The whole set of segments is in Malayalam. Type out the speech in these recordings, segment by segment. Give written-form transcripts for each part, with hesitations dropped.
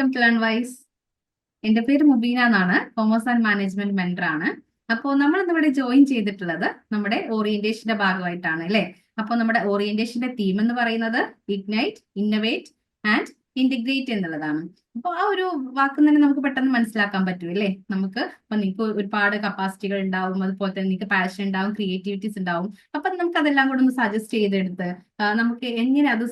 Welcome to learn wise. എന്റെ പേര് മുബീന എന്നാണ്. കൊമേഴ്സ് ആൻഡ് മാനേജ്മെന്റ് മെന്റർ ആണ്. അപ്പോൾ നമ്മൾ ഇന്നിവിടെ ജോയിൻ ചെയ്തിട്ടുള്ളത് നമ്മുടെ ഓറിയന്റേഷന്റെ ഭാഗമായിട്ടാണ് അല്ലെ. അപ്പോൾ നമ്മുടെ ഓറിയന്റേഷന്റെ തീം എന്ന് പറയുന്നത് ഇഗ്നൈറ്റ്, ഇന്നവേറ്റ് ആൻഡ് ഇന്റഗ്രേറ്റ് എന്നുള്ളതാണ്. അപ്പോൾ ആ ഒരു വാക്ക് തന്നെ നമുക്ക് പെട്ടെന്ന് മനസ്സിലാക്കാൻ പറ്റും അല്ലേ. നമുക്ക് ഇപ്പൊ നിങ്ങൾക്ക് ഒരുപാട് കപ്പാസിറ്റികൾ ഉണ്ടാവും, അതുപോലെ തന്നെ നിങ്ങൾക്ക് പാഷൻ ഉണ്ടാവും, ക്രിയേറ്റിവിറ്റീസ് ഉണ്ടാവും. അപ്പൊ നമുക്ക് അതെല്ലാം കൂടെ ഒന്ന് സജസ്റ്റ് ചെയ്തെടുത്ത് നമുക്ക് എങ്ങനെ അത്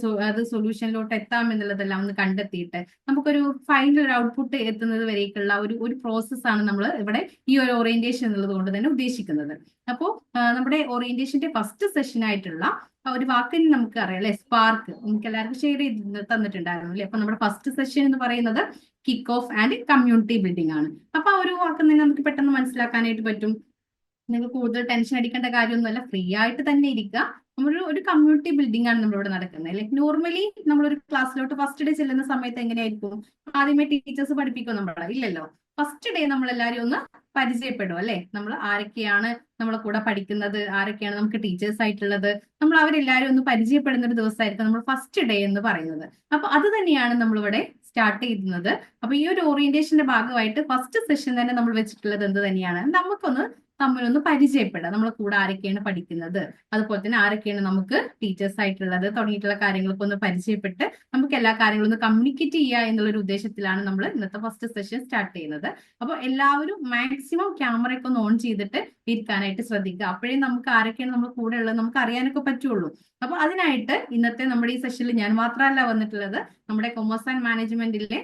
സൊല്യൂഷനിലോട്ട് എത്താം എന്നുള്ളതെല്ലാം ഒന്ന് കണ്ടെത്തിയിട്ട് നമുക്കൊരു ഫൈനൽ ഒരു ഔട്ട്പുട്ട് എത്തുന്നത് വരേക്കുള്ള ഒരു പ്രോസസ്സാണ് നമ്മൾ ഇവിടെ ഈ ഒരു ഓറിയന്റേഷൻ എന്നുള്ളത് കൊണ്ട് തന്നെ ഉദ്ദേശിക്കുന്നത്. അപ്പോൾ നമ്മുടെ ഓറിയന്റേഷന്റെ ഫസ്റ്റ് സെഷൻ ആയിട്ടുള്ള ഒരു വാക്കിന് നമുക്ക് അറിയാം അല്ലെ, സ്പാർക്ക്. നമുക്ക് എല്ലാവർക്കും ഷെയർ ചെയ്ത് തന്നിട്ടുണ്ടായിരുന്നു അല്ലെ. അപ്പൊ നമ്മുടെ ഫസ്റ്റ് സെഷൻ എന്ന് പറയുന്നത് kick off and community building ആണ്. അപ്പൊ ആ ഒരു വാക്ക് തന്നെ നമുക്ക് പെട്ടെന്ന് മനസ്സിലാക്കാനായിട്ട് പറ്റും. നിങ്ങൾ കൂടുതൽ ടെൻഷൻ അടിക്കേണ്ട കാര്യമൊന്നുമല്ല, ഫ്രീ ആയിട്ട് തന്നെ ഇരിക്കുക. ഒരു കമ്മ്യൂണിറ്റി ബിൽഡിംഗ് ആണ് നമ്മളിവിടെ നടക്കുന്നത്. ലൈക് നോർമലി നമ്മളൊരു ക്ലാസ്സിലോട്ട് ഫസ്റ്റ് ഡേ ചെല്ലുന്ന സമയത്ത് എങ്ങനെയായിരിക്കും? ആദ്യമേ ടീച്ചേഴ്സ് പഠിപ്പിക്കും നമ്മളെ? ഇല്ലല്ലോ. ഫസ്റ്റ് ഡേ നമ്മൾ എല്ലാവരും ഒന്ന് പരിചയപ്പെടും അല്ലെ. നമ്മൾ ആരൊക്കെയാണ് നമ്മളെ കൂടെ പഠിക്കുന്നത്, ആരൊക്കെയാണ് നമുക്ക് ടീച്ചേഴ്സ് ആയിട്ടുള്ളത്, നമ്മൾ അവരെല്ലാവരും ഒന്ന് പരിചയപ്പെടുന്ന ഒരു ദിവസമായിരിക്കും നമ്മൾ ഫസ്റ്റ് ഡേ എന്ന് പറയുന്നത്. അപ്പൊ അത് തന്നെയാണ് നമ്മളിവിടെ സ്റ്റാർട്ട് ചെയ്യുന്നത്. അപ്പൊ ഈ ഒരു ഓറിയന്റേഷന്റെ ഭാഗമായിട്ട് ഫസ്റ്റ് സെഷൻ തന്നെ നമ്മൾ വെച്ചിട്ടുള്ളത് എന്ത് തന്നെയാണ്? നമുക്കൊന്ന് തമ്മിലൊന്ന് പരിചയപ്പെടുക. നമ്മളെ കൂടെ ആരൊക്കെയാണ് പഠിക്കുന്നത്, അതുപോലെ തന്നെ ആരൊക്കെയാണ് നമുക്ക് ടീച്ചേഴ്സ് ആയിട്ടുള്ളത് തുടങ്ങിയിട്ടുള്ള കാര്യങ്ങളൊക്കെ ഒന്ന് പരിചയപ്പെട്ട് നമുക്ക് എല്ലാ കാര്യങ്ങളും ഒന്ന് കമ്മ്യൂണിക്കേറ്റ് ചെയ്യുക എന്നുള്ളൊരു ഉദ്ദേശത്തിലാണ് നമ്മൾ ഇന്നത്തെ ഫസ്റ്റ് സെഷൻ സ്റ്റാർട്ട് ചെയ്യുന്നത്. അപ്പോൾ എല്ലാവരും മാക്സിമം ക്യാമറയൊക്കെ ഒന്ന് ഓൺ ചെയ്തിട്ട് ഇരിക്കാനായിട്ട് ശ്രദ്ധിക്കുക. അപ്പോഴേ നമുക്ക് ആരൊക്കെയാണ് നമ്മൾ കൂടെ ഉള്ളത് നമുക്ക് അറിയാനൊക്കെ പറ്റുള്ളൂ. അപ്പൊ അതിനായിട്ട് ഇന്നത്തെ നമ്മുടെ ഈ സെഷനിൽ ഞാൻ മാത്രമല്ല വന്നിട്ടുള്ളത്, നമ്മുടെ കൊമേഴ്സ് ആൻഡ് മാനേജ്മെന്റിലെ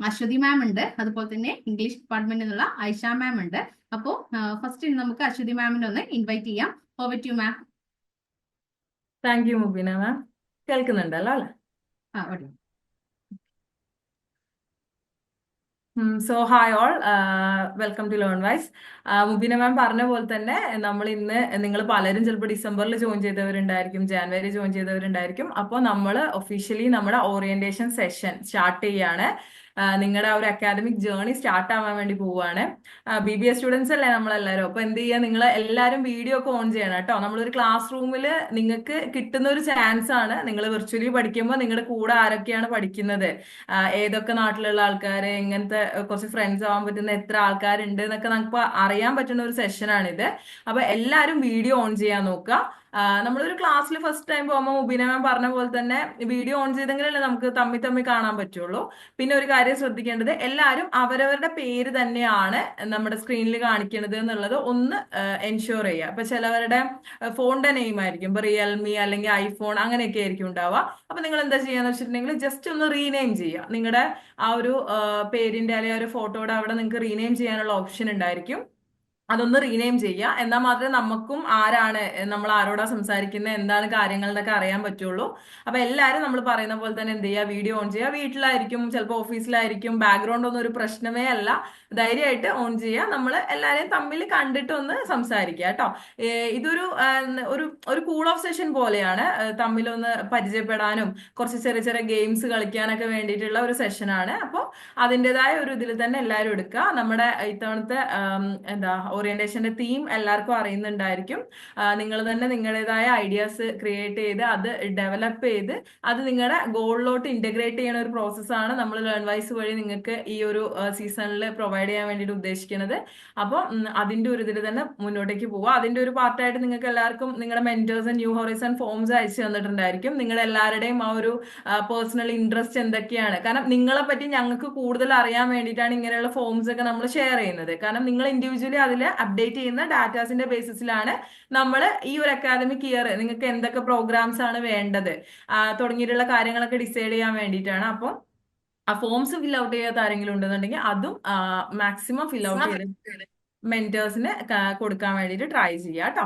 അശ്വതി മാം ഉണ്ട്, അതുപോലെ തന്നെ ഇംഗ്ലീഷ് ഡിപ്പാർട്ട്മെന്റിൽ നിന്നുള്ള ഐഷ മാം ഉണ്ട്. അപ്പോ ഫസ്റ്റ് നമുക്ക് അശ്വതി മാമിനെ ഒന്ന് ഇൻവൈറ്റ് ചെയ്യാം. Over to ma'am. Thank you Mubeena ma'am. കേൾക്കുന്നുണ്ടല്ലോ അല്ലെ? Okay. So hi all, welcome to Learnwise. Mubeena ma'am പറഞ്ഞ പോലെ തന്നെ നമ്മൾ ഇന്ന് നിങ്ങൾ പലരും ചിലപ്പോൾ ഡിസംബറിൽ ജോയിൻ ചെയ്തവരുണ്ടായിരിക്കും, ജാനുവരി ജോയിൻ ചെയ്തവരുണ്ടായിരിക്കും. അപ്പോൾ നമ്മൾ ഒഫീഷ്യലി നമ്മുടെ ഓറിയന്റേഷൻ സെഷൻ സ്റ്റാർട്ട് ചെയ്യാണ്. നിങ്ങളുടെ ആ ഒരു അക്കാദമിക് ജേർണി സ്റ്റാർട്ട് ആവാൻ വേണ്ടി പോവുകയാണ്. BBA സ്റ്റുഡൻസ് അല്ലേ നമ്മളെല്ലാവരും. അപ്പൊ എന്ത് ചെയ്യുക, നിങ്ങൾ എല്ലാവരും വീഡിയോ ഒക്കെ ഓൺ ചെയ്യണം കേട്ടോ. നമ്മളൊരു ക്ലാസ് റൂമിൽ നിങ്ങൾക്ക് കിട്ടുന്ന ഒരു ചാൻസ് ആണ്. നിങ്ങൾ വിർച്വലി പഠിക്കുമ്പോൾ നിങ്ങളുടെ കൂടെ ആരൊക്കെയാണ് പഠിക്കുന്നത്, ഏതൊക്കെ നാട്ടിലുള്ള ആൾക്കാർ, എങ്ങനത്തെ കുറച്ച് ഫ്രണ്ട്സ് ആവാൻ പറ്റുന്ന എത്ര ആൾക്കാരുണ്ട് എന്നൊക്കെ നമുക്ക് അറിയാൻ പറ്റുന്ന ഒരു സെഷനാണിത്. അപ്പൊ എല്ലാവരും വീഡിയോ ഓൺ ചെയ്യാൻ നോക്കുക. നമ്മളൊരു ക്ലാസ്സിൽ ഫസ്റ്റ് ടൈം പോകുമ്പോൾ മുബീന മാം പറഞ്ഞ പോലെ തന്നെ വീഡിയോ ഓൺ ചെയ്തെങ്കിലല്ലേ നമുക്ക് തമ്മി തമ്മി കാണാൻ പറ്റുള്ളൂ. പിന്നെ ഒരു കാര്യം ശ്രദ്ധിക്കേണ്ടത്, എല്ലാവരും അവരവരുടെ പേര് തന്നെയാണ് നമ്മുടെ സ്ക്രീനിൽ കാണിക്കുന്നത് എന്നുള്ളത് ഒന്ന് എൻഷുർ ചെയ്യുക. ഇപ്പൊ ചിലവരുടെ ഫോണിന്റെ നെയിം ആയിരിക്കും, ഇപ്പൊ റിയൽമി അല്ലെങ്കിൽ ഐഫോൺ അങ്ങനെയൊക്കെ ആയിരിക്കും ഉണ്ടാവുക. അപ്പൊ നിങ്ങൾ എന്താ ചെയ്യാന്ന് വെച്ചിട്ടുണ്ടെങ്കിൽ ജസ്റ്റ് ഒന്ന് റീനെയിം ചെയ്യുക. നിങ്ങളുടെ ആ ഒരു പേരിന്റെ അല്ലെങ്കിൽ ആ ഒരു ഫോട്ടോയുടെ അവിടെ നിങ്ങൾക്ക് റീനെയിം ചെയ്യാനുള്ള ഓപ്ഷൻ ഉണ്ടായിരിക്കും. അതൊന്ന് റീനെയിം ചെയ്യുക. എന്നാൽ മാത്രമേ നമുക്കും ആരാണ്, നമ്മൾ ആരോടാ സംസാരിക്കുന്നത്, എന്താണ് കാര്യങ്ങൾ എന്നൊക്കെ അറിയാൻ പറ്റുള്ളൂ. അപ്പൊ എല്ലാവരും നമ്മൾ പറയുന്ന പോലെ തന്നെ എന്ത് ചെയ്യുക, വീഡിയോ ഓൺ ചെയ്യുക. വീട്ടിലായിരിക്കും, ചിലപ്പോൾ ഓഫീസിലായിരിക്കും, ബാക്ക്ഗ്രൗണ്ട് ഒന്നും ഒരു പ്രശ്നമേ അല്ല. ധൈര്യമായിട്ട് ഓൺ ചെയ്യുക. നമ്മൾ എല്ലാവരെയും തമ്മിൽ കണ്ടിട്ട് ഒന്ന് സംസാരിക്കുക കേട്ടോ. ഇതൊരു ഒരു ഒരു കൂൾ ഓഫ് സെഷൻ പോലെയാണ്. തമ്മിലൊന്ന് പരിചയപ്പെടാനും കുറച്ച് ചെറിയ ചെറിയ ഗെയിംസ് കളിക്കാനൊക്കെ വേണ്ടിയിട്ടുള്ള ഒരു സെഷനാണ്. അപ്പോൾ അതിൻ്റെതായ ഒരു ഇതിൽ തന്നെ എല്ലാവരും എടുക്കുക. നമ്മുടെ ഇത്തവണത്തെ എന്താ ഓറിയന്റേഷന്റെ തീം എല്ലാവർക്കും അറിയുന്നുണ്ടായിരിക്കും. നിങ്ങൾ തന്നെ നിങ്ങളുടേതായ ഐഡിയാസ് ക്രിയേറ്റ് ചെയ്ത് അത് ഡെവലപ്പ് ചെയ്ത് അത് നിങ്ങളുടെ ഗോളിലോട്ട് ഇന്റഗ്രേറ്റ് ചെയ്യുന്ന ഒരു പ്രോസസ്സാണ് നമ്മൾ ലേൺ വൈസ് വഴി നിങ്ങൾക്ക് ഈ ഒരു സീസണിൽ പ്രൊവൈഡ് ചെയ്യാൻ വേണ്ടിയിട്ട് ഉദ്ദേശിക്കുന്നത്. അപ്പോൾ അതിന്റെ ഒരു ഇതിൽ തന്നെ മുന്നോട്ടേക്ക് പോവുക. അതിന്റെ ഒരു പാർട്ടായിട്ട് നിങ്ങൾക്ക് എല്ലാവർക്കും നിങ്ങളുടെ മെന്റേഴ്സ് ന്യൂ ഹൊറൈസൺ ഫോംസ് അയച്ചു തന്നിട്ടുണ്ടായിരിക്കും. നിങ്ങളുടെ എല്ലാവരുടെയും ആ ഒരു പേഴ്സണൽ ഇൻട്രസ്റ്റ് എന്തൊക്കെയാണ്, കാരണം നിങ്ങളെ പറ്റി ഞങ്ങൾക്ക് കൂടുതൽ അറിയാൻ വേണ്ടിയിട്ടാണ് ഇങ്ങനെയുള്ള ഫോംസ് ഒക്കെ നമ്മൾ ഷെയർ ചെയ്യുന്നത്. കാരണം നിങ്ങൾ ഇൻഡിവിജ്വലി അതിൽ അപ്ഡേറ്റ് ചെയ്യുന്ന ഡാറ്റാസിന്റെ ബേസിസിലാണ് നമ്മൾ ഈ ഒരു അക്കാദമിക് ഇയർ നിങ്ങൾക്ക് എന്തൊക്കെ പ്രോഗ്രാംസ് ആണ് വേണ്ടത് തുടങ്ങിയിട്ടുള്ള കാര്യങ്ങളൊക്കെ ഡിസൈഡ് ചെയ്യാൻ വേണ്ടിയിട്ടാണ്. അപ്പോൾ ആ ഫോംസ് ഫിൽ ഔട്ട് ചെയ്യാത്ത ആരെങ്കിലും ഉണ്ടെന്നുണ്ടെങ്കിൽ അതും മാക്സിമം ഫിൽ ഔട്ട് ചെയ്ത് മെന്റേഴ്സിന് കൊടുക്കാൻ വേണ്ടിയിട്ട് ട്രൈ ചെയ്യുക കേട്ടോ.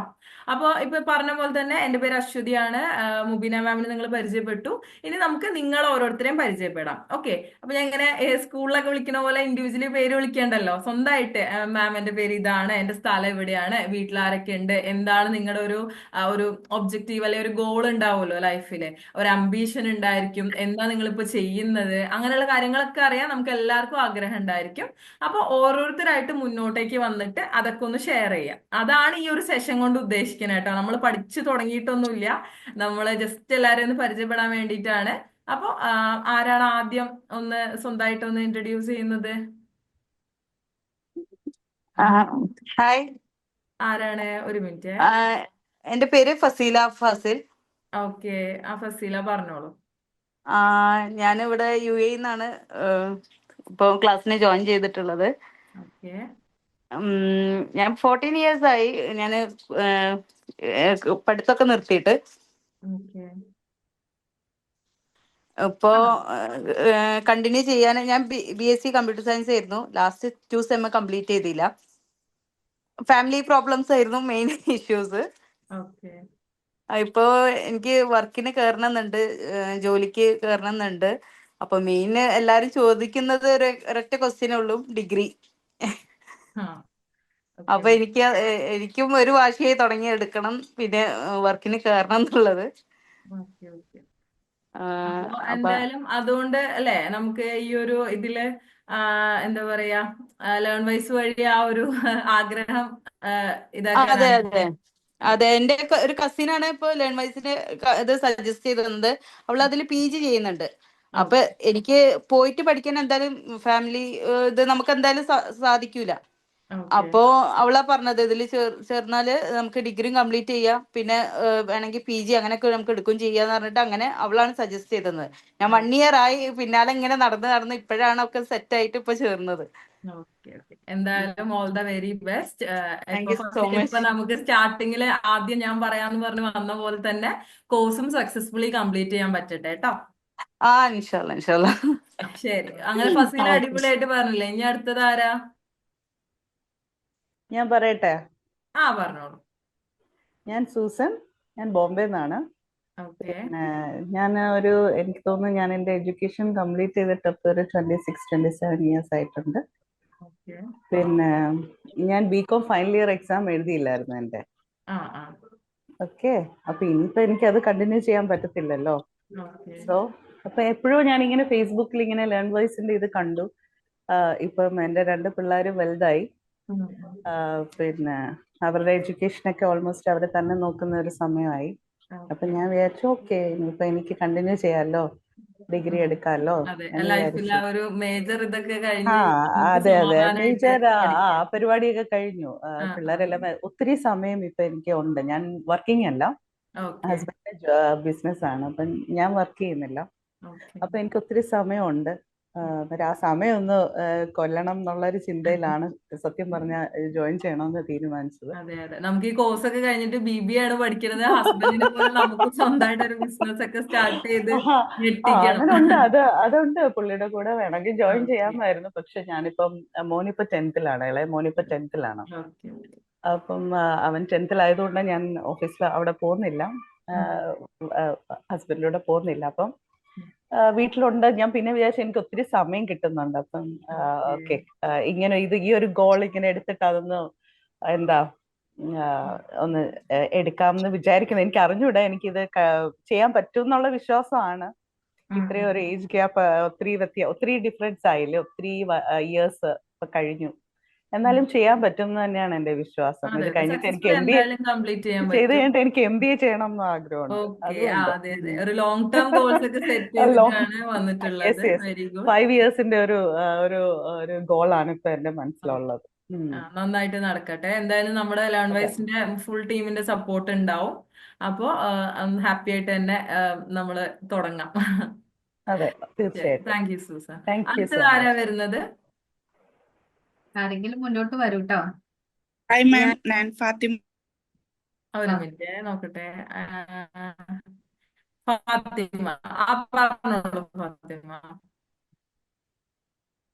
അപ്പോൾ ഇപ്പൊ പറഞ്ഞ പോലെ തന്നെ എൻ്റെ പേര് അശ്വതിയാണ്. മുബീന മാമിനെ നിങ്ങൾ പരിചയപ്പെട്ടു. ഇനി നമുക്ക് നിങ്ങൾ ഓരോരുത്തരെയും പരിചയപ്പെടാം. ഓക്കെ. അപ്പൊ ഞാൻ ഇങ്ങനെ സ്കൂളിലൊക്കെ വിളിക്കുന്ന പോലെ ഇൻഡിവിജ്വലി പേര് വിളിക്കേണ്ടല്ലോ. സ്വന്തമായിട്ട് മാം എൻ്റെ പേര് ഇതാണ്, എൻ്റെ സ്ഥലം എവിടെയാണ്, വീട്ടിലാരൊക്കെ ഉണ്ട്, എന്താണ് നിങ്ങളുടെ ഒരു ഒബ്ജക്റ്റീവ് അല്ലെങ്കിൽ ഒരു ഗോൾ ഉണ്ടാവുമല്ലോ ലൈഫില്, ഒരു അംബീഷൻ ഉണ്ടായിരിക്കും, എന്താ നിങ്ങളിപ്പോ ചെയ്യുന്നത്, അങ്ങനെയുള്ള കാര്യങ്ങളൊക്കെ അറിയാൻ നമുക്ക് എല്ലാവർക്കും ആഗ്രഹം ഉണ്ടായിരിക്കും. അപ്പൊ ഓരോരുത്തരായിട്ട് മുന്നോട്ടേക്ക് വന്നിട്ട് അതൊക്കെ ഒന്ന് ഷെയർ ചെയ്യാം. അതാണ് ഈ ഒരു സെഷൻ കൊണ്ട് ഉദ്ദേശിക്കുന്നത് കേട്ടോ. നമ്മൾ പഠിച്ചു തുടങ്ങിയിട്ടൊന്നുമില്ല, നമ്മൾ ജസ്റ്റ് എല്ലാവരും ഒന്ന് പരിചയപ്പെടാൻ വേണ്ടിയിട്ടാണ്. അപ്പൊ ആരാണ് ആദ്യം ഒന്ന് സ്വന്തമായിട്ടൊന്ന് ഇൻട്രൊഡ്യൂസ് ചെയ്യുന്നത്? ആ, ഹായ്. ആരാണ്? ഒരു മിനിറ്റ്. ആ, എൻ്റെ പേര് ഫസീല ഫാസിൽ. ഓക്കെ, ആ ഫസീല പറഞ്ഞോളൂ. ഞാനിവിടെ UAE ന്നാണ് ഇപ്പോൾ ക്ലാസ്സിന് ജോയിൻ ചെയ്തിട്ടുള്ളത്. ഓക്കെ. ഞാൻ 14 years ആയി ഞാൻ പഠിത്തമൊക്കെ നിർത്തിയിട്ട്. ഓക്കെ. ഇപ്പോൾ ആ. കണ്ടിന്യൂ ചെയ്യാൻ ഞാൻ BSc കമ്പ്യൂട്ടർ സയൻസ് ആയിരുന്നു. ലാസ്റ്റ് 2 സെം കംപ്ലീറ്റ് ചെയ്തില്ല. ഫാമിലി പ്രോബ്ലംസ് ആയിരുന്നു മെയിൻ ഇഷ്യൂസ്. ഓക്കെ. ഇപ്പോ എനിക്ക് വർക്കിന് കയറണമെന്നുണ്ട്, ജോലിക്ക് കയറണമെന്നുണ്ട്. അപ്പൊ മെയിൻ എല്ലാരും ചോദിക്കുന്നത് ഒരൊറ്റ ക്വസ്റ്റ്യനേ ഉള്ളൂ, ഡിഗ്രി. ആ. ഓക്കെ. അപ്പൊ എനിക്കും ഒരു വാശിയായി തുടങ്ങി എടുക്കണം, പിന്നെ വർക്കിന് കയറണം എന്നുള്ളത്. ഓക്കെ. ഓക്കെ. ആ, അപ്പൊ അപ്പൊ എന്തായാലും അതുകൊണ്ട് അല്ലെ നമുക്ക് ഈ ഒരു ഇതില് എന്താ പറയാ, ലേൺ വൈസ് വഴി ആ ഒരു ആഗ്രഹം ആ, അതെ ഇതാക്കാനായിട്ട്. അതെ അതെ, എന്റെ ഒരു കസിനാണ് ഇപ്പൊ ലേൺ വൈസിന്റെ ഇത് സജസ്റ്റ് ചെയ്ത് തന്നത്. അവൾ അതിൽ PG ചെയ്യുന്നുണ്ട്. അപ്പൊ ഓക്കെ. എനിക്ക് പോയിട്ട് പഠിക്കാൻ എന്തായാലും ഫാമിലി ഇത് നമുക്ക് എന്തായാലും സാധിക്കൂല. ഓക്കെ. അപ്പോ അവളാ പറഞ്ഞത് ഇതിൽ ചേർന്നാല് നമുക്ക് ഡിഗ്രിയും കംപ്ലീറ്റ് ചെയ്യാം, പിന്നെ വേണമെങ്കിൽ PG അങ്ങനെയൊക്കെ നമുക്ക് എടുക്കുകയും ചെയ്യാന്ന് പറഞ്ഞിട്ട് അങ്ങനെ അവളാണ് സജസ്റ്റ് ചെയ്തത്. ഞാൻ 1 year ആയി പിന്നാലെ ഇങ്ങനെ നടന്ന് നടന്ന് ഇപ്പോഴാണ് ഒക്കെ സെറ്റ് ആയിട്ട് ഇപ്പൊ ചേർന്നത്. ഓക്കെ. ഓക്കെ. എന്തായാലും all the very best. Thank ഇപ്പൊ യു സോ ഫസ്റ്റ് ഇപ്പൊ മച്ച്. നമുക്ക് സ്റ്റാർട്ടിങ്ങിൽ ആദ്യം ഞാൻ പറയാന്ന് പറഞ്ഞ് വന്ന പോലെ തന്നെ കോഴ്സും സക്സസ്ഫുള്ളി കംപ്ലീറ്റ് ചെയ്യാൻ പറ്റട്ടെ കേട്ടോ. ഇൻഷാല്ലാ ഇൻഷാല്ലാ. ശരി, അങ്ങനെ ഫസീല ഓക്കെ, അടിപൊളിയായിട്ട് പറഞ്ഞില്ലേ. ഇനി അടുത്തത് ആരാ? ഞാൻ പറയട്ടെ. പറഞ്ഞോളൂ. ഞാൻ സൂസൻ. ഞാൻ ബോംബെ നിന്നാണ്. ഓക്കെ. പിന്നെ എനിക്ക് തോന്നുന്നു ഞാൻ എൻ്റെ എഡ്യൂക്കേഷൻ കംപ്ലീറ്റ് ചെയ്തിട്ട് ഇപ്പോൾ ഒരു 26-27 years ആയിട്ടുണ്ട്. ഓക്കെ. പിന്നെ ഞാൻ BCom ഫൈനൽ ഇയർ എക്സാം എഴുതിയില്ലായിരുന്നു എൻ്റെ. ആ. ആ. ഓക്കെ. അപ്പൊ ഇനിയിപ്പോ എനിക്ക് അത് കണ്ടിന്യൂ ചെയ്യാൻ പറ്റത്തില്ലല്ലോ. ഓക്കെ. സോ അപ്പൊ എപ്പോഴും ഞാൻ ഇങ്ങനെ ഫേസ്ബുക്കിൽ ഇങ്ങനെ ലേൺ വോയിസിന്റെ ഇത് കണ്ടു. ഇപ്പം എൻ്റെ 2 പിള്ളേരും വലുതായി. ഉം. പിന്നെ അവരുടെ എഡ്യൂക്കേഷനൊക്കെ ഓൾമോസ്റ്റ് അവരെ തന്നെ നോക്കുന്ന ഒരു സമയമായി. അപ്പൊ ഓക്കെ. ഞാൻ വിചാരിച്ചു ഓക്കെ ഇനിയിപ്പൊ എനിക്ക് കണ്ടിന്യൂ ചെയ്യാമല്ലോ, ഡിഗ്രി എടുക്കാമല്ലോ അതെ, എന്ന് ലൈഫിൽ ആ വിചാരിച്ചു. ഒരു മേജർ ഇതൊക്കെ ആ കഴിഞ്ഞ് നമുക്ക് അതെ അതെ, സമാധാനമായിട്ട് മേജർ പഠിക്കാം. പരിപാടിയൊക്കെ കഴിഞ്ഞു. ആ. ആ. പിള്ളേരെല്ലാം ഒത്തിരി സമയം ഇപ്പൊ എനിക്ക് ഉണ്ട്. ഞാൻ വർക്കിംഗ് അല്ല, ഓക്കെ. ഹസ്ബൻഡ് ബിസിനസ് ആണ്, അപ്പം ഞാൻ വർക്ക് ചെയ്യുന്നില്ല. ഓക്കെ. അപ്പൊ എനിക്ക് ഒത്തിരി സമയമുണ്ട്. അന്നേരം ആ സമയം ഒന്ന് കൊല്ലണം എന്നുള്ളൊരു ചിന്തയിലാണ് സത്യം പറഞ്ഞ ജോയിൻ ചെയ്യണമെന്ന് തീരുമാനിച്ചത്. അതെ. അതെ, നമുക്ക് ഈ കോഴ്സ് ഒക്കെ കഴിഞ്ഞിട്ട് BBA ആണ് പഠിക്കുന്നത്. ഹസ്ബൻഡിനെ പോലെ നമുക്ക് സ്വന്തമായിട്ട് ഒരു ബിസിനസ് ഒക്കെ സ്റ്റാർട്ട് ചെയ്ത് ഞെട്ടിക്കണം. അങ്ങനെ ഉണ്ട്. അതുണ്ട്. പുള്ളിയുടെ കൂടെ വേണമെങ്കിൽ ജോയിൻ ഓക്കെ. ചെയ്യാമായിരുന്നു. പക്ഷെ ഞാനിപ്പം മോനിപ്പോ 10th-ലാണ്, ഇളയ മോനിപ്പോ 10th-ലാണ്. ഓക്കെ. അപ്പം അവൻ 10th-ലായതുകൊണ്ട് ഞാൻ ഓഫീസിൽ അവിടെ പോകുന്നില്ല, ഹസ്ബൻഡിന്റെ കൂടെ പോകുന്നില്ല. അപ്പം വീട്ടിലുണ്ട്. ഞാൻ പിന്നെ വിചാരിച്ചു എനിക്ക് ഒത്തിരി സമയം കിട്ടുന്നുണ്ട്. അപ്പം ഓക്കെ. ഓക്കെ, ഇങ്ങനെ ഈ ഒരു ഗോൾ ഇങ്ങനെ എടുത്തിട്ട് അതൊന്ന് എന്താ ആ, ഒന്ന് എടുക്കാമെന്ന് വിചാരിക്കുന്നു. എനിക്ക് അറിഞ്ഞൂടാ എനിക്കിത് ചെയ്യാൻ പറ്റും എന്നുള്ള വിശ്വാസമാണ്. ഇത്രയും ഒരു ഏജ് ഗ്യാപ്പ്, ഒത്തിരി ഡിഫറൻസ് ആയില്ലേ, ഒത്തിരി ഇയേഴ്സ് ഇപ്പൊ കഴിഞ്ഞു. എന്നാലും ചെയ്യാൻ പറ്റും എന്ന് തന്നെയാണ് എന്റെ വിശ്വാസം. അതെ. ഇത് അതെ, കഴിഞ്ഞിട്ട് എനിക്ക് സക്സസ്ഫുൾ MBA എന്തായാലും കംപ്ലീറ്റ് ചെയ്യാൻ ചെയ്ത് പറ്റും. കഴിഞ്ഞിട്ട് എനിക്ക് MBA ചെയ്യണം എന്ന് ആഗ്രഹമുണ്ട്. ഓക്കെ. അതുകൊണ്ട് അതെ. അതെ, ഒരു ലോങ് ടേം ഗോൾസ് ഒക്കെ സെറ്റ് ചെയ്തിട്ടാണ് വന്നിട്ടുള്ളത്. Yes yes, very good. 5 yearsന്റെ ഒരു ഒരു ഗോളാണ് ഇപ്പൊ എന്റെ മനസ്സിലുള്ളത്. നന്നായിട്ട് നടക്കട്ടെ. എന്തായാലും നമ്മുടെ ലേൺ അതെ വൈസിന്റെ ഫുൾ ടീമിന്റെ സപ്പോർട്ട് ഉണ്ടാവും. അപ്പോ ഹാപ്പി ആയിട്ട് തന്നെ നമ്മള് തുടങ്ങാം. അതെ, ശരി, തീർച്ചയായിട്ടും. Thank you Susan. Thank you അടുത്തത് സോ ആരാ മച്ച്. വരുന്നത്? ആരെങ്കിലും മുന്നോട്ട് വരൂ കേട്ടോ. ഹായ് മാം, ഞാൻ ഞാൻ ഫാത്തിമ. ഒരു മിനിറ്റ് നോക്കട്ടെ. ഫാത്തിമ. പറഞ്ഞോളൂ ഫാത്തിമ.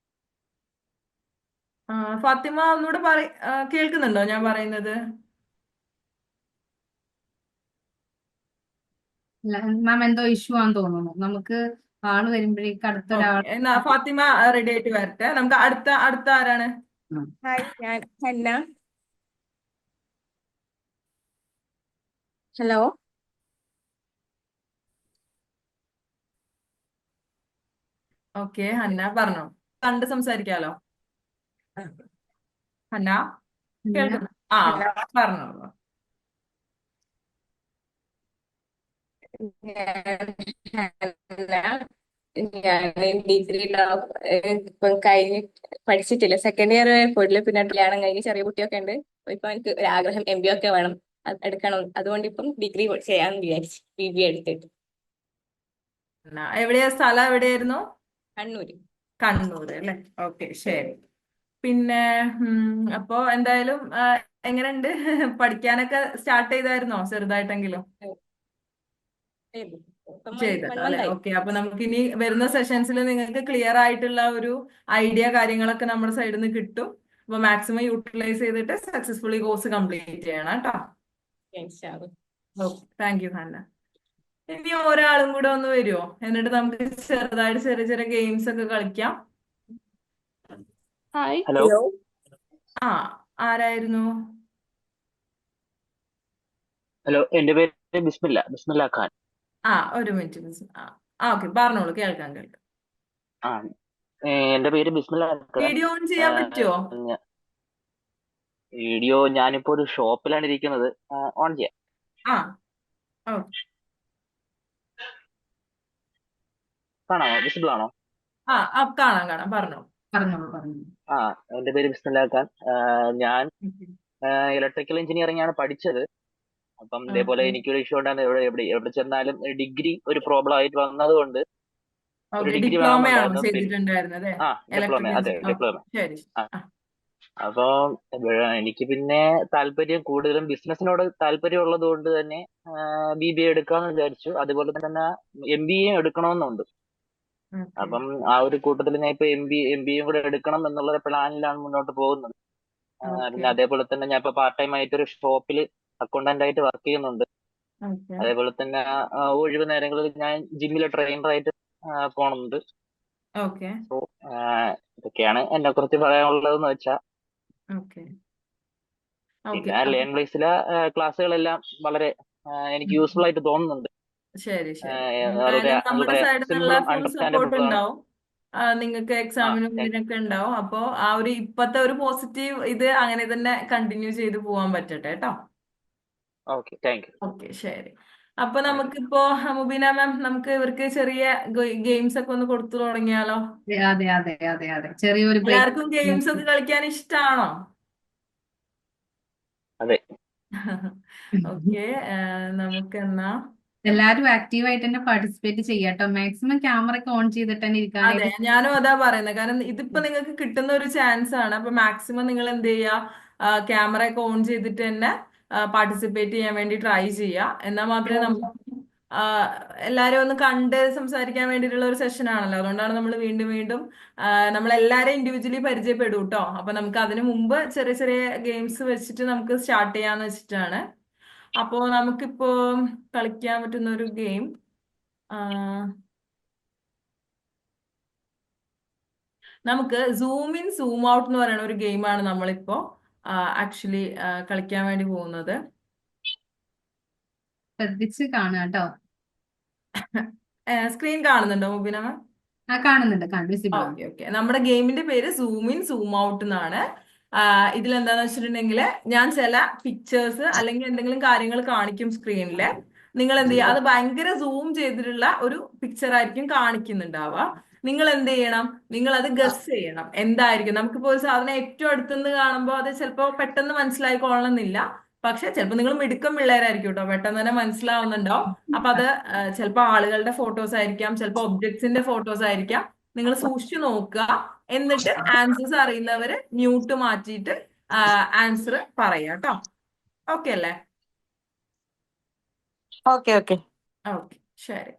ഫാത്തിമ ഒന്നുകൂടെ കേൾക്കുന്നുണ്ടോ ഞാൻ പറയുന്നത്? മാം എന്തോ ഇഷ്യൂ ആണെന്ന് തോന്നുന്നു. നമുക്ക് ആള് വരുമ്പോഴേക്ക് അടുത്തൊരാൾ. ഓക്കെ, എന്നാ ഫാത്തിമ റെഡി ആയിട്ട് വരട്ടെ. നമുക്ക് അടുത്ത ആരാണ്? ഹായ്, ഞാൻ ഹന്ന. ഹലോ. ഓക്കെ, ഹന്ന പറഞ്ഞോ. കണ്ട് സംസാരിക്കാലോ. ഹന്ന കേൾക്കുന്നു. ഹലോ. പറഞ്ഞോളൂ. ഞാൻ ഹന്ന. ഞാൻ ഡിഗ്രി ഇപ്പം കഴിഞ്ഞ് പഠിച്ചിട്ടില്ല, സെക്കൻഡ് ഇയർ പോയിട്ടില്ല. പിന്നെ കല്യാണം കഴിഞ്ഞ് ചെറിയ കുട്ടിയൊക്കെ ഉണ്ട്. അപ്പൊ ഇപ്പൊ എനിക്ക് ഒരു ആഗ്രഹം MBA ഒക്കെ വേണം, അത് എടുക്കണം. അതുകൊണ്ട് ഇപ്പം ഡിഗ്രി ചെയ്യാന്ന് വിചാരിച്ചു, BBA എടുത്തിട്ട്. എവിടെയാ സ്ഥലം? എവിടെയായിരുന്നു? കണ്ണൂര്. കണ്ണൂര് അല്ലേ? ഓക്കെ, ശരി. പിന്നെ അപ്പോ എന്തായാലും എങ്ങനെയുണ്ട്? പഠിക്കാനൊക്കെ സ്റ്റാർട്ട് ചെയ്തായിരുന്നോ ചെറുതായിട്ടെങ്കിലും? ഇപ്പം ചെയ്തല്ലോ അല്ലെ? മന്തായി. ഓക്കെ. അപ്പൊ നമുക്ക് ഇനി വരുന്ന സെഷൻസിൽ നിങ്ങൾക്ക് ക്ലിയർ ആയിട്ടുള്ള ഒരു ഐഡിയ കാര്യങ്ങളൊക്കെ നമ്മുടെ സൈഡിൽ നിന്ന് കിട്ടും. അപ്പൊ മാക്സിമം യൂട്ടിലൈസ് ചെയ്തിട്ട് സക്സസ്ഫുള്ളി കോഴ്സ് കംപ്ലീറ്റ് ചെയ്യണം കേട്ടോ. Okay, thank you Hanna. ഇനി ഒരാളും കൂടെ ഒന്ന് വരുമോ? എന്നിട്ട് നമുക്ക് ചെറുതായിട്ട് ചെറിയ ചെറിയ ഗെയിംസ് ഒക്കെ കളിക്കാം. Hi. ഹലോ ആ, ആരായിരുന്നു? ഹലോ എന്റെ പേര് ബിസ്മില്ല ഖാൻ. ഒരു മിനിറ്റ് മിസ്. ഓക്കെ, പറഞ്ഞോളൂ. കേൾക്കാം കേൾക്കാം. ആ എന്റെ പേര് ബിസ്മില്ല ഖാൻ. വീഡിയോ ഓൺ ചെയ്യാൻ പറ്റുമോ? വീഡിയോ ഞാനിപ്പോ ഒരു ഷോപ്പിലാണ് ഇരിക്കുന്നത്, ഓൺ ചെയ്യാം. ആ, ഓക്കെ. കാണാമോ? വിസിബിൾ ആണോ? കാണാം കാണാം, പറഞ്ഞോളൂ. പറഞ്ഞോളൂ പറഞ്ഞോളൂ. ആ എന്റെ പേര് ബിസ്മില്ല ഖാൻ. ഞാൻ ഇലക്ട്രിക്കൽ എഞ്ചിനീയറിംഗ് ആണ് പഠിച്ചത്. അപ്പം ഇതേപോലെ എനിക്കൊരു ഇഷ്യൂ ഉണ്ടായിരുന്നു, എവിടെ ചെന്നാലും ഡിഗ്രി ഒരു പ്രോബ്ലം ആയിട്ട് വന്നതുകൊണ്ട് ഒരു ഡിഗ്രി ഡിപ്ലോമയാണോ വേണമെന്നുണ്ടായിരുന്നു. ചെയ്തിട്ടുണ്ടായിരുന്നത്? ഡിപ്ലോമ, അതെ ഇലക്ട്രിക്കൽ. ഡിപ്ലോമ. ശരി. അപ്പൊ എനിക്ക് പിന്നെ താല്പര്യം കൂടുതലും ബിസിനസിനോട് താല്പര്യം ഉള്ളത് കൊണ്ട് തന്നെ BBA എടുക്കാന്ന് വിചാരിച്ചു. അതുപോലെ തന്നെ MBA എടുക്കണമെന്നുണ്ട്. അപ്പം ആ ഒരു കൂട്ടത്തിൽ ഞാൻ ഇപ്പൊ MBA കൂടെ എടുക്കണം എന്നുള്ള പ്ലാനിലാണ് മുന്നോട്ട് പോകുന്നത്. പിന്നെ അതേപോലെ തന്നെ ഞാൻ ഇപ്പൊ പാർട്ട് ടൈം ആയിട്ട് ഒരു ഷോപ്പിൽ അക്കൗണ്ടന്റ് ആയിട്ട് വർക്ക് ചെയ്യുന്നുണ്ട്. അതേപോലെ തന്നെ ഒഴിവ് നേരങ്ങളിൽ ഞാൻ ജിമ്മിലെ ട്രെയിനറായിട്ട് പോണുണ്ട്. സോ ഇതൊക്കെയാണ് എന്നെ കുറിച്ച് പറയാനുള്ളതെന്ന് വെച്ചാൽ. പിന്നെ ലേൺ വൈസിലെ ക്ലാസ്സുകളെല്ലാം വളരെ എനിക്ക് യൂസ്ഫുൾ ആയിട്ട് തോന്നുന്നുണ്ട്. ശരി ശരി. വളരെ എന്തായാലും നമ്മുടെ സൈഡിൽ നിന്നുള്ള സിമ്പിളും ഫുൾ അണ്ടർസ്റ്റാൻഡബിൾ സപ്പോർട്ട് ആണ്. ഉണ്ടാവും. നിങ്ങൾക്ക് എക്സാമിനും ഇതിനൊക്കെ ഉണ്ടാവും. അപ്പോ ആ ഒരു ഇപ്പത്തെ ഒരു പോസിറ്റീവ് ഇത് അങ്ങനെ തന്നെ കണ്ടിന്യൂ ചെയ്ത് പോകാൻ പറ്റട്ടെ കേട്ടോ. Okay, thank U. ഓക്കെ, ശരി. അപ്പൊ നമുക്കിപ്പോ മുബീന മാം, നമുക്ക് ഇവർക്ക് ചെറിയ ഗെയിംസ് ഒക്കെ ഒന്ന് കൊടുത്തു തുടങ്ങിയാലോ? അതെ അതെ അതെ അതെ, ചെറിയൊരു എല്ലാവർക്കും ഗെയിംസ് ബ്രേക്ക്. ഒക്കെ കളിക്കാൻ ഇഷ്ടമാണോ? അതെ. ഓക്കെ, നമുക്കെന്നാ എല്ലാരും ആക്റ്റീവായിട്ട് തന്നെ പാർട്ടിസിപ്പേറ്റ് ചെയ്യാട്ടോ. മാക്സിമം ക്യാമറ ഒക്കെ ഓൺ ചെയ്തിട്ട് തന്നെ അതെ, ഇരിക്കാനായിട്ട്. ഞാനും അതാ പറയുന്നത്. കാരണം ഇതിപ്പോ നിങ്ങൾക്ക് കിട്ടുന്ന ഒരു ചാൻസ് ആണ്. അപ്പൊ മാക്സിമം നിങ്ങൾ എന്ത് ചെയ്യുക, ക്യാമറ ഒക്കെ ഓൺ ചെയ്തിട്ട് തന്നെ പാർട്ടിസിപ്പേറ്റ് ചെയ്യാൻ വേണ്ടി ട്രൈ ചെയ്യുക. എന്നാൽ മാത്രമേ നമുക്ക് എല്ലാരും ഒന്ന് കണ്ട് സംസാരിക്കാൻ വേണ്ടിയിട്ടുള്ള ഒരു സെഷൻ ആണല്ലോ. അതുകൊണ്ടാണ് നമ്മൾ വീണ്ടും വീണ്ടും നമ്മൾ എല്ലാരെയും ഇൻഡിവിജ്വലി പരിചയപ്പെടും കേട്ടോ. അപ്പൊ നമുക്ക് അതിനു മുമ്പ് ചെറിയ ചെറിയ ഗെയിംസ് വെച്ചിട്ട് നമുക്ക് സ്റ്റാർട്ട് ചെയ്യാന്ന് വെച്ചിട്ടാണ്. അപ്പോ നമുക്കിപ്പോ കളിക്കാൻ പറ്റുന്ന ഒരു ഗെയിം, നമുക്ക് സൂം ഇൻ സൂം ഔട്ട് എന്ന് പറയുന്ന ഒരു ഗെയിമാണ് നമ്മളിപ്പോ ആക്ച്വലി കളിക്കാൻ വേണ്ടി പോകുന്നത്. ശ്രദ്ധിച്ച് കാണാട്ടോ. സ്ക്രീൻ കാണുന്നുണ്ടോ മുബീന മാം? കാണുന്നുണ്ട്, വിസിബിൾ ആണ്. Okay okay. നമ്മുടെ ഗെയിമിന്റെ പേര് സൂം ഇൻ സൂം ഔട്ട് എന്നാണ്. ഇതിലെന്താന്ന് വെച്ചിട്ടുണ്ടെങ്കിൽ ഞാൻ ചില പിക്ചേഴ്സ് അല്ലെങ്കിൽ എന്തെങ്കിലും കാര്യങ്ങൾ കാണിക്കും സ്ക്രീനില്. നിങ്ങൾ എന്ത് ചെയ്യുക, അത് ഭയങ്കര സൂം ചെയ്തിട്ടുള്ള ഒരു പിക്ചർ ആയിരിക്കും കാണിക്കുന്നുണ്ടാവുക. നിങ്ങൾ എന്ത് ചെയ്യണം, നിങ്ങൾ അത് ഗസ് ചെയ്യണം എന്തായിരിക്കും. നമുക്കിപ്പോ ഒരു സാധനം ഏറ്റവും അടുത്തുനിന്ന് കാണുമ്പോൾ അത് ചിലപ്പോൾ പെട്ടെന്ന് മനസ്സിലായിക്കൊള്ളണമെന്നില്ല. പക്ഷെ ചിലപ്പോൾ നിങ്ങൾ മിടുക്കം പിള്ളേരായിരിക്കും കേട്ടോ, പെട്ടെന്ന് തന്നെ മനസ്സിലാവുന്നുണ്ടാവും. അപ്പൊ അത് ചിലപ്പോൾ ആളുകളുടെ ഫോട്ടോസ് ആയിരിക്കാം, ചിലപ്പോൾ ഒബ്ജക്ട്സിന്റെ ഫോട്ടോസ് ആയിരിക്കാം. നിങ്ങൾ സൂക്ഷിച്ചു നോക്കുക. എന്നിട്ട് ആൻസേഴ്സ് അറിയുന്നവര് മ്യൂട്ട് മാറ്റിയിട്ട് ആൻസർ പറയാം കേട്ടോ. ഓക്കെ അല്ലേ? Okay okay. ഓക്കെ, ശരി.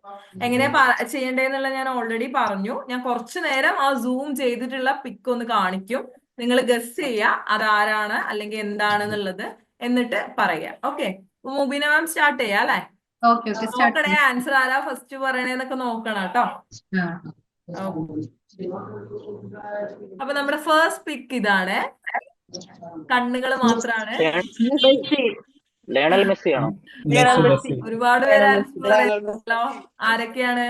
എങ്ങനെയാ ചെയ്യേണ്ടതെന്നുള്ള ഞാൻ ഓൾറെഡി പറഞ്ഞു. ഞാൻ കുറച്ചു നേരം ആ സൂം ചെയ്തിട്ടുള്ള പിക്ക് ഒന്ന് കാണിക്കും. നിങ്ങൾ ഗസ് ചെയ്യുക അതാരാണ് അല്ലെങ്കിൽ എന്താണെന്നുള്ളത്, എന്നിട്ട് പറയാം. ഓക്കെ, മുബീന മാം സ്റ്റാർട്ട് ചെയ്യാം അല്ലെ? ഓക്കെ ഓക്കെ, സ്റ്റാർട്ട് നോക്കണേ ആൻസർ ആരാ ഫസ്റ്റ് പറയണേന്നൊക്കെ നോക്കണം കേട്ടോ. അപ്പൊ നമ്മുടെ ഫസ്റ്റ് പിക്ക് ഇതാണ്. കണ്ണുകൾ മാത്രാണ്. ലയണൽ മെസ്സി ആണോ? ഒരുപാട് പേര് ആൻസർ പറഞ്ഞല്ലോ. ആരൊക്കെയാണ്?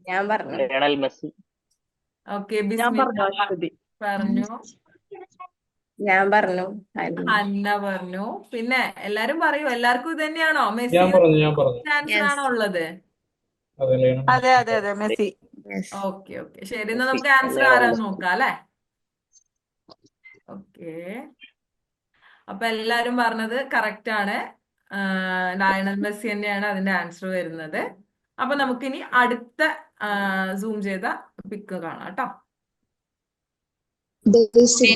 ഞാൻ പറഞ്ഞു. Lionel Messi. ഓക്കെ, ബിസ്മില്ല പറഞ്ഞു. ഞാൻ പറഞ്ഞു ഹന്ന. ഹന്ന പറഞ്ഞു. പിന്നെ എല്ലാരും പറയൂ, എല്ലാവർക്കും ഇത് തന്നെയാണോ? മെസ്സി ഞാൻ പറഞ്ഞു ആൻസർ ആണോ യെസ് ഉള്ളത്? അതെ ലയണൽ അതെ മെസ്സി അതെ അതെ മെസ്സി. യെസ്. ഓക്കെ ഓക്കെ, ശരി. എന്നാ നമുക്ക് മെസ്സി ആൻസർ ലയണൽ ആരാന്ന് മെസ്സി. നോക്കാം അല്ലെ? ഓക്കെ, അപ്പൊ എല്ലാരും പറഞ്ഞത് കറക്റ്റ് ആണ്. ലയണൽ മെസ്സി തന്നെയാണ് അതിന്റെ ആൻസർ വരുന്നത്. അപ്പൊ നമുക്കിനി അടുത്ത സൂം ചെയ്ത പിക്ക് കാണാം കേട്ടോ. ബേസിൽ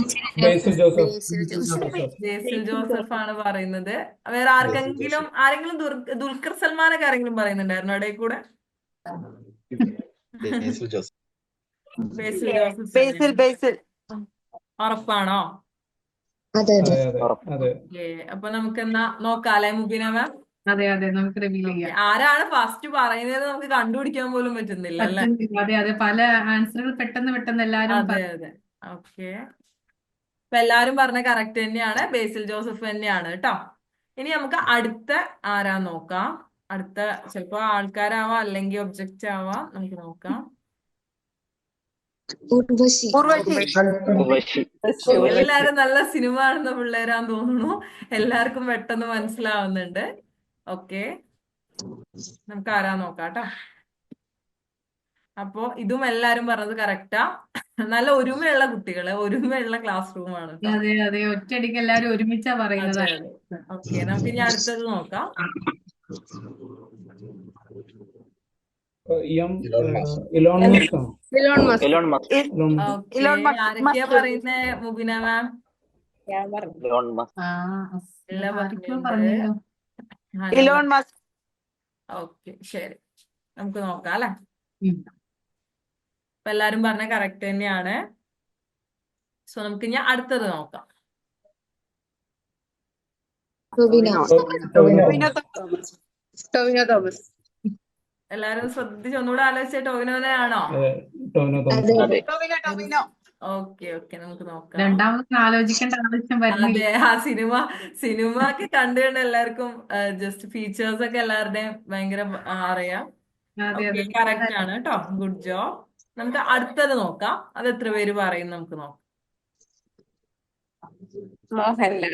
ബേസിൽ ജോസഫ് ബേസിൽ ജോസഫ്. ജേസിൽ ജോസഫ് ആണ് പറയുന്നത്. വേറെ ആരെങ്കിലും ദുൽഖർ സൽമാനൊക്കെ ആരെങ്കിലും പറയുന്നുണ്ടായിരുന്നു ഇടയിൽ കൂടെ? ബേസിൽ ജോസഫ് ബേസിൽ തന്നെയാണ്. ബേസിൽ. ഉറപ്പാണോ? അതെ അതെ. അതെ ഉറപ്പ്. അതെ ഓക്കെ, അപ്പൊ നമുക്ക് എന്നാ നോക്കാല്ലേ മുബീന മാം? അതെ അതെ, നമുക്ക് റിവീൽ ഓക്കെ, ചെയ്യാം. ആരാണ് ഫസ്റ്റ് പറയുന്നത് നമുക്ക് കണ്ടുപിടിക്കാൻ പോലും പറ്റുന്നില്ല അല്ലെ? പറ്റുന്നില്ല. അതെ അതെ, പല ആൻസറുകൾ പെട്ടെന്ന് പെട്ടെന്ന് എല്ലാരും അതെ അതെ. ഓക്കെ, അപ്പൊ എല്ലാരും പറഞ്ഞ കറക്റ്റ് തന്നെയാണ്, ബേസിൽ ജോസഫ് തന്നെയാണ് കേട്ടോ. ഇനി നമുക്ക് അടുത്ത ആരാ നോക്കാം. അടുത്ത ചിലപ്പോ ആൾക്കാരാവാം, അല്ലെങ്കിൽ ഒബ്ജക്റ്റ് ആവാം. നമുക്ക് നോക്കാം. ഉർവശി. ഉർവശി. ഉർവശി. എല്ലാരും നല്ല സിനിമ കാണുന്ന പിള്ളേരാന്ന് തോന്നുന്നു. എല്ലാവർക്കും പെട്ടെന്ന് മനസ്സിലാവുന്നുണ്ട്. ഓക്കെ, നമുക്ക് ആരാ നോക്കാം കേട്ടോ. അപ്പോ ഇതും എല്ലാരും പറഞ്ഞത് കറക്റ്റാ. നല്ല ഒരുമയുള്ള കുട്ടികള്, ഒരുമയുള്ള ക്ലാസ് റൂമാണ് കേട്ടോ. അതെ അതെ, ഒറ്റയടിക്ക് എല്ലാരും ഒരുമിച്ചാ പറയുന്നത്. അതെ അതെ. ഓക്കെ, നമുക്ക് ഇനി അടുത്തത് നോക്കാം. ഇലോൺ മസ്ക് ആണോ? Elon Musk. Elon Musk. Okay, Elon ആരൊക്കെയാ മസ്ക്. പറയുന്നേ മുബിന മാം? ഞാൻ പറഞ്ഞു. Elon Musk. ആ, എല്ലാം ആരൊക്കെയോ പറഞ്ഞിട്ടുണ്ട്. പറഞ്ഞല്ലോ. Elon Musk. ഓക്കെ, ശരി. നമുക്ക് നോക്കാം അല്ലെ? ഉം. അപ്പൊ എല്ലാരും പറഞ്ഞ കറക്റ്റ് തന്നെയാണ്. സോ നമുക്ക് ഇനി അടുത്തത് നോക്കാം. റുബിന. ടൊവിനോ തോമസ്. ടൊവിനോ തോമസ്. എല്ലാരും ശ്രദ്ധിച്ച് ഒന്നുകൂടെ ആലോചിച്ച ടോവിനോനെയാണോ? അതെ ടൊവിനോ അതെ തോമസ് അതെ. ടൊവിനോ. ഓക്കെ ഓക്കെ, നമുക്ക് നോക്കാം. രണ്ടാമത് ആലോചിക്കേണ്ട ആവശ്യം വരുന്നില്ല. അതെ, ആ സിനിമ ഒക്കെ കണ്ടു എല്ലാവർക്കും ജസ്റ്റ് ഫീച്ചേഴ്സ് ഒക്കെ എല്ലാവരുടെയും ഭയങ്കര അറിയാം. അതെ ഓക്കെ, അതെ. കറക്റ്റ് ആണ് കേട്ടോ. Good job. നമുക്ക് അടുത്തത് നോക്കാം. അത് എത്ര പേര് പറയും നമുക്ക് നോക്കാം. മോഹൻലാൽ.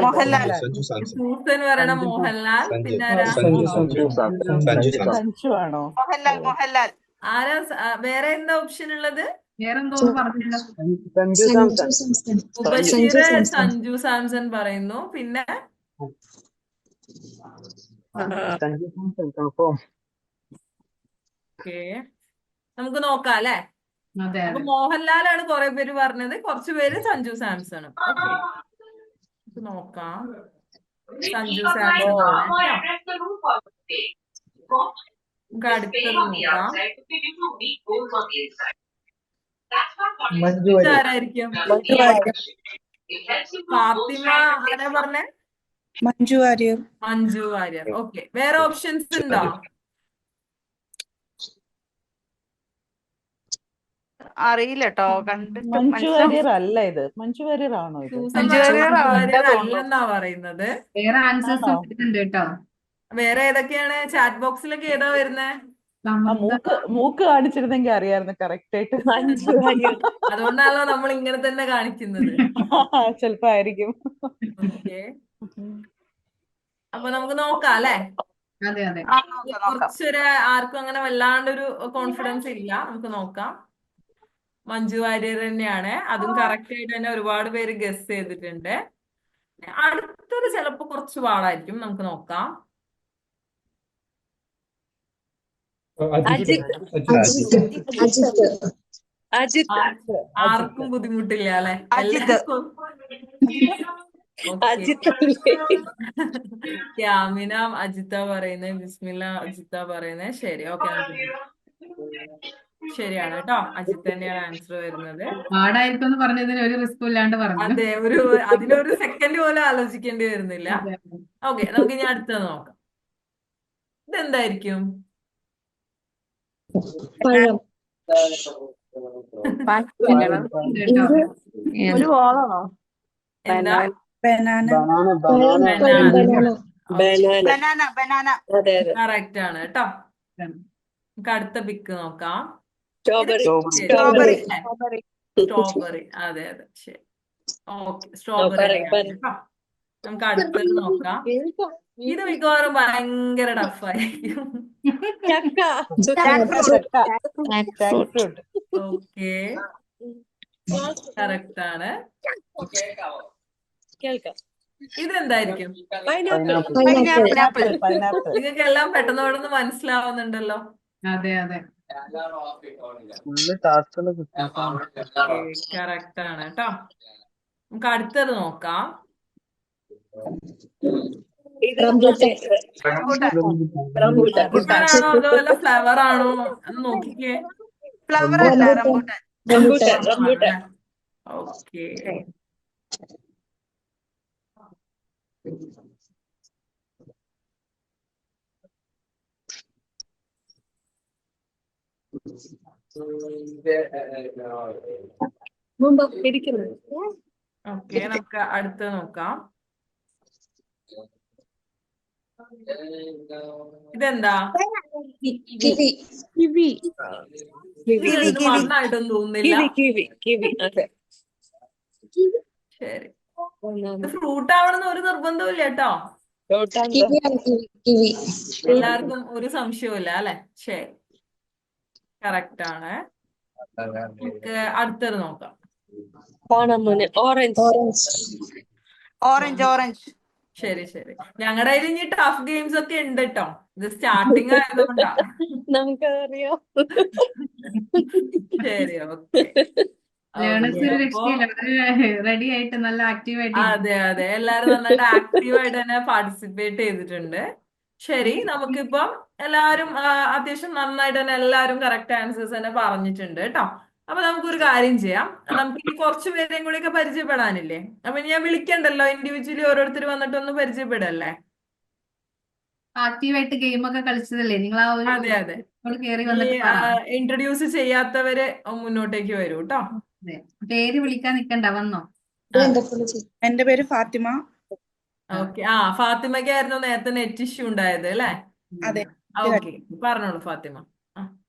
മോഹൻലാൽ. സൂസൻ പറയണ മോഹൻലാൽ. പിന്നെ ആരാ? സഞ്ജു ആണോ? മോഹൻലാൽ. ആരാ വേറെ എന്താ ഓപ്ഷൻ ഉള്ളത്? വേറെന്തോന്ന് പറഞ്ഞല്ലോ. സഞ്ജു സാംസൺ. മുബഷീർ സഞ്ജു സാംസൺ. സഞ്ജു സാംസൺ പറയുന്നു. പിന്നെ ഓക്കെ, നമുക്ക് നോക്കാം അല്ലെ? അതെ അപ്പൊ അതെ. മോഹൻലാലാണ് കുറെ പേര് പറഞ്ഞത്, കുറച്ചു പേര് സഞ്ജു സാംസണും. ഓക്കെ, നമുക്ക് നോക്കാം. സഞ്ജു സാംസൺ ആണ് കേട്ടോ. നമുക്ക് അടുത്തത് നോക്കാം. ഇതാരായിരിക്കും? മഞ്ജു വാര്യർ. ഫാത്തിമ ആരാ പറഞ്ഞേ? മഞ്ജു വാര്യർ. മഞ്ജു വാര്യർ. ഓക്കെ, വേറെ ഓപ്ഷൻസ് ഉണ്ടോ? അറിയില്ല കേട്ടോ, കണ്ടിട്ട് മഞ്ജു വാര്യർ അല്ല ഇത്. മഞ്ജു വാര്യർ ആണോ ഇത്? സൂസൻ മഞ്ജു പറയുന്നത് വാര്യർ മഞ്ജു വാര്യർ തോന്നുന്നു. അല്ലെന്നാ പറയുന്നത്. വേറെ ആൻസേഴ്സും ആണോ? വരുന്നുണ്ട് കേട്ടോ. വേറെ ഏതൊക്കെയാണ്? ചാറ്റ് ബോക്സിലൊക്കെ ഏതാ വരുന്നേ? ആ സമൃദ്ധ. മൂക്ക് കാണിച്ചിരുന്നെങ്കിൽ അറിയായിരുന്നു കറക്റ്റ് ആയിട്ട്. മഞ്ജു വാര്യർ. അതുകൊണ്ടാണല്ലോ നമ്മൾ ഇങ്ങനെ തന്നെ കാണിക്കുന്നത്. ചിലപ്പോ ആയിരിക്കും. ഓക്കെ, അപ്പൊ നമുക്ക് നോക്കാം അല്ലെ? അതെ അതെ. നോക്കാം. കുറച്ചൊരു ആർക്കും അങ്ങനെ വല്ലാണ്ടൊരു കോൺഫിഡൻസ് ഇല്ല. നമുക്ക് നോക്കാം. മഞ്ജു വാര്യർ തന്നെയാണ്. അതും കറക്റ്റ് ആയിട്ട് തന്നെ ഒരുപാട് പേര് ഗസ് ചെയ്തിട്ടുണ്ട്. അടുത്തത് ചിലപ്പോ കുറച്ച് പാടായിരിക്കും. നമുക്ക് നോക്കാം. അജിത്ത്. ആർക്കും ബുദ്ധിമുട്ടില്ല അല്ലെ? അജിത്ത്. എല്ലാവർക്കും അജിത്ത്. യാമിന അജിത്ത പറയുന്നത്, ബിസ്മില്ല അജിത്ത പറയുന്നത്. ശരി, ഓക്കെ, ശരിയാണ് കേട്ടോ. അജിത്ത് തന്നെയാണ് ആൻസർ വരുന്നത്. പാടായിരിക്കും എന്ന് പറഞ്ഞതിന് ഒരു റിസ്കും ഇല്ലാണ്ട് പറഞ്ഞു. അതെ, അതിനൊരു സെക്കൻഡ് പോലും ആലോചിക്കേണ്ടി വരുന്നില്ല. അതെ. ഓക്കെ, നമുക്ക് ഇനി അടുത്തത് നോക്കാം. ഇതെന്തായിരിക്കും? പഴം. കേട്ടോ. ഒരു ബോളാണോ? എന്താ? ബനാന. ബനാന. അതെ അതെ. കറക്റ്റ് ആണ് കേട്ടോ. നമുക്ക് അടുത്ത പിക്ക് നോക്കാം. സ്ട്രോബെറി. സ്ട്രോബെറി. സ്ട്രോബെറി. അതെ അതെ, ശരി. ഓക്കെ, സ്ട്രോബെറി ആണ് കേട്ടോ. നമുക്ക് അടുത്തത് നോക്കാം. ഇത് മിക്കവാറും ഭയങ്കര ടഫായിരിക്കും. ചക്ക ഫ്രൂട്ട് ഓക്കെ, കറക്റ്റ് ആണ്. ഇതെന്തായിരിക്കും? പൈനാപ്പിൾ. പൈനാപ്പിൾ നിങ്ങൾക്ക് എല്ലാം പെട്ടെന്ന് പെട്ടെന്ന് മനസ്സിലാവുന്നുണ്ടല്ലോ. അതെ അതെ. കറക്റ്റ് ആണ് കേട്ടോ. നമുക്ക് അടുത്തത് നോക്കാം. റംബൂട്ടാനാണോ അതോ വല്ല ഫ്ലവർ ആണോ എന്ന് നോക്കിക്കേ. ഫ്ലവർ അല്ല, റംബൂട്ടാൻ. ഓക്കെ, ഓക്കെ, നമുക്ക് അടുത്തത് നോക്കാം. ഇതെന്താ? ഇത് കണ്ടിട്ട് മണ്ണായിട്ടൊന്നും തോന്നുന്നില്ല. ശരി, ഇത് ഫ്രൂട്ട് ആവണമെന്ന് ഒരു നിർബന്ധവും ഇല്ല കേട്ടോ. എല്ലാവർക്കും ഒരു സംശയവും അല്ലെ? ശരി, കറക്റ്റ് ആണ്. നമുക്ക് അടുത്തത് നോക്കാം. ഓറഞ്ച്. ശരി ശരി, ഞങ്ങളുടെ കയ്യിൽ ഇനി ടഫ് ഗെയിംസ് ഒക്കെ ഉണ്ട് കേട്ടോ. ഇത് സ്റ്റാർട്ടിങ് ആയതുകൊണ്ടാ. നമുക്കറിയാം. ശരി, ഓക്കെ. ലേണേഴ്സ് ഒരു അപ്പോ രക്ഷയില്ല, വളരെ റെഡി ആയിട്ട് നല്ല ആക്റ്റീവായിട്ട് അതെ അതെ, എല്ലാരും നന്നായിട്ട് ആക്റ്റീവായിട്ട് തന്നെ പാർട്ടിസിപ്പേറ്റ് ചെയ്തിട്ടുണ്ട്. ശരി, നമുക്കിപ്പം എല്ലാരും അത്യാവശ്യം നന്നായിട്ട് തന്നെ എല്ലാരും കറക്റ്റ് ആൻസേഴ്സ് തന്നെ പറഞ്ഞിട്ടുണ്ട് കേട്ടോ. അപ്പൊ നമുക്കൊരു കാര്യം ചെയ്യാം. നമുക്ക് ഇനി കുറച്ച് പേരെയും കൂടി ഒക്കെ പരിചയപ്പെടാനില്ലേ? അപ്പൊ ഞാൻ വിളിക്കണ്ടല്ലോ, ഇൻഡിവിജ്വലി ഓരോരുത്തർ വന്നിട്ടൊന്ന് പരിചയപ്പെടല്ലേ? ആക്റ്റീവായിട്ട് ഗെയിമൊക്കെ കളിച്ചതല്ലേ നിങ്ങൾ? ആ ഒരു അതെ അതെ, കയറി ഈ വന്നിട്ട് പറ. ഇൻട്രൊഡ്യൂസ് ചെയ്യാത്തവര് മുന്നോട്ടേക്ക് വരൂ കേട്ടോ. അതെ, പേര് വിളിക്കാൻ നിക്കണ്ട, വന്നോ. എന്റെ പേര് ഫാത്തിമ. ഓക്കെ, ഫാത്തിമയ്ക്കായിരുന്നു നേരത്തെ നെറ്റ് ഇഷ്യൂ ഉണ്ടായത് അല്ലേ? അതെ, ഓക്കെ, പറഞ്ഞോളൂ ഫാത്തിമ.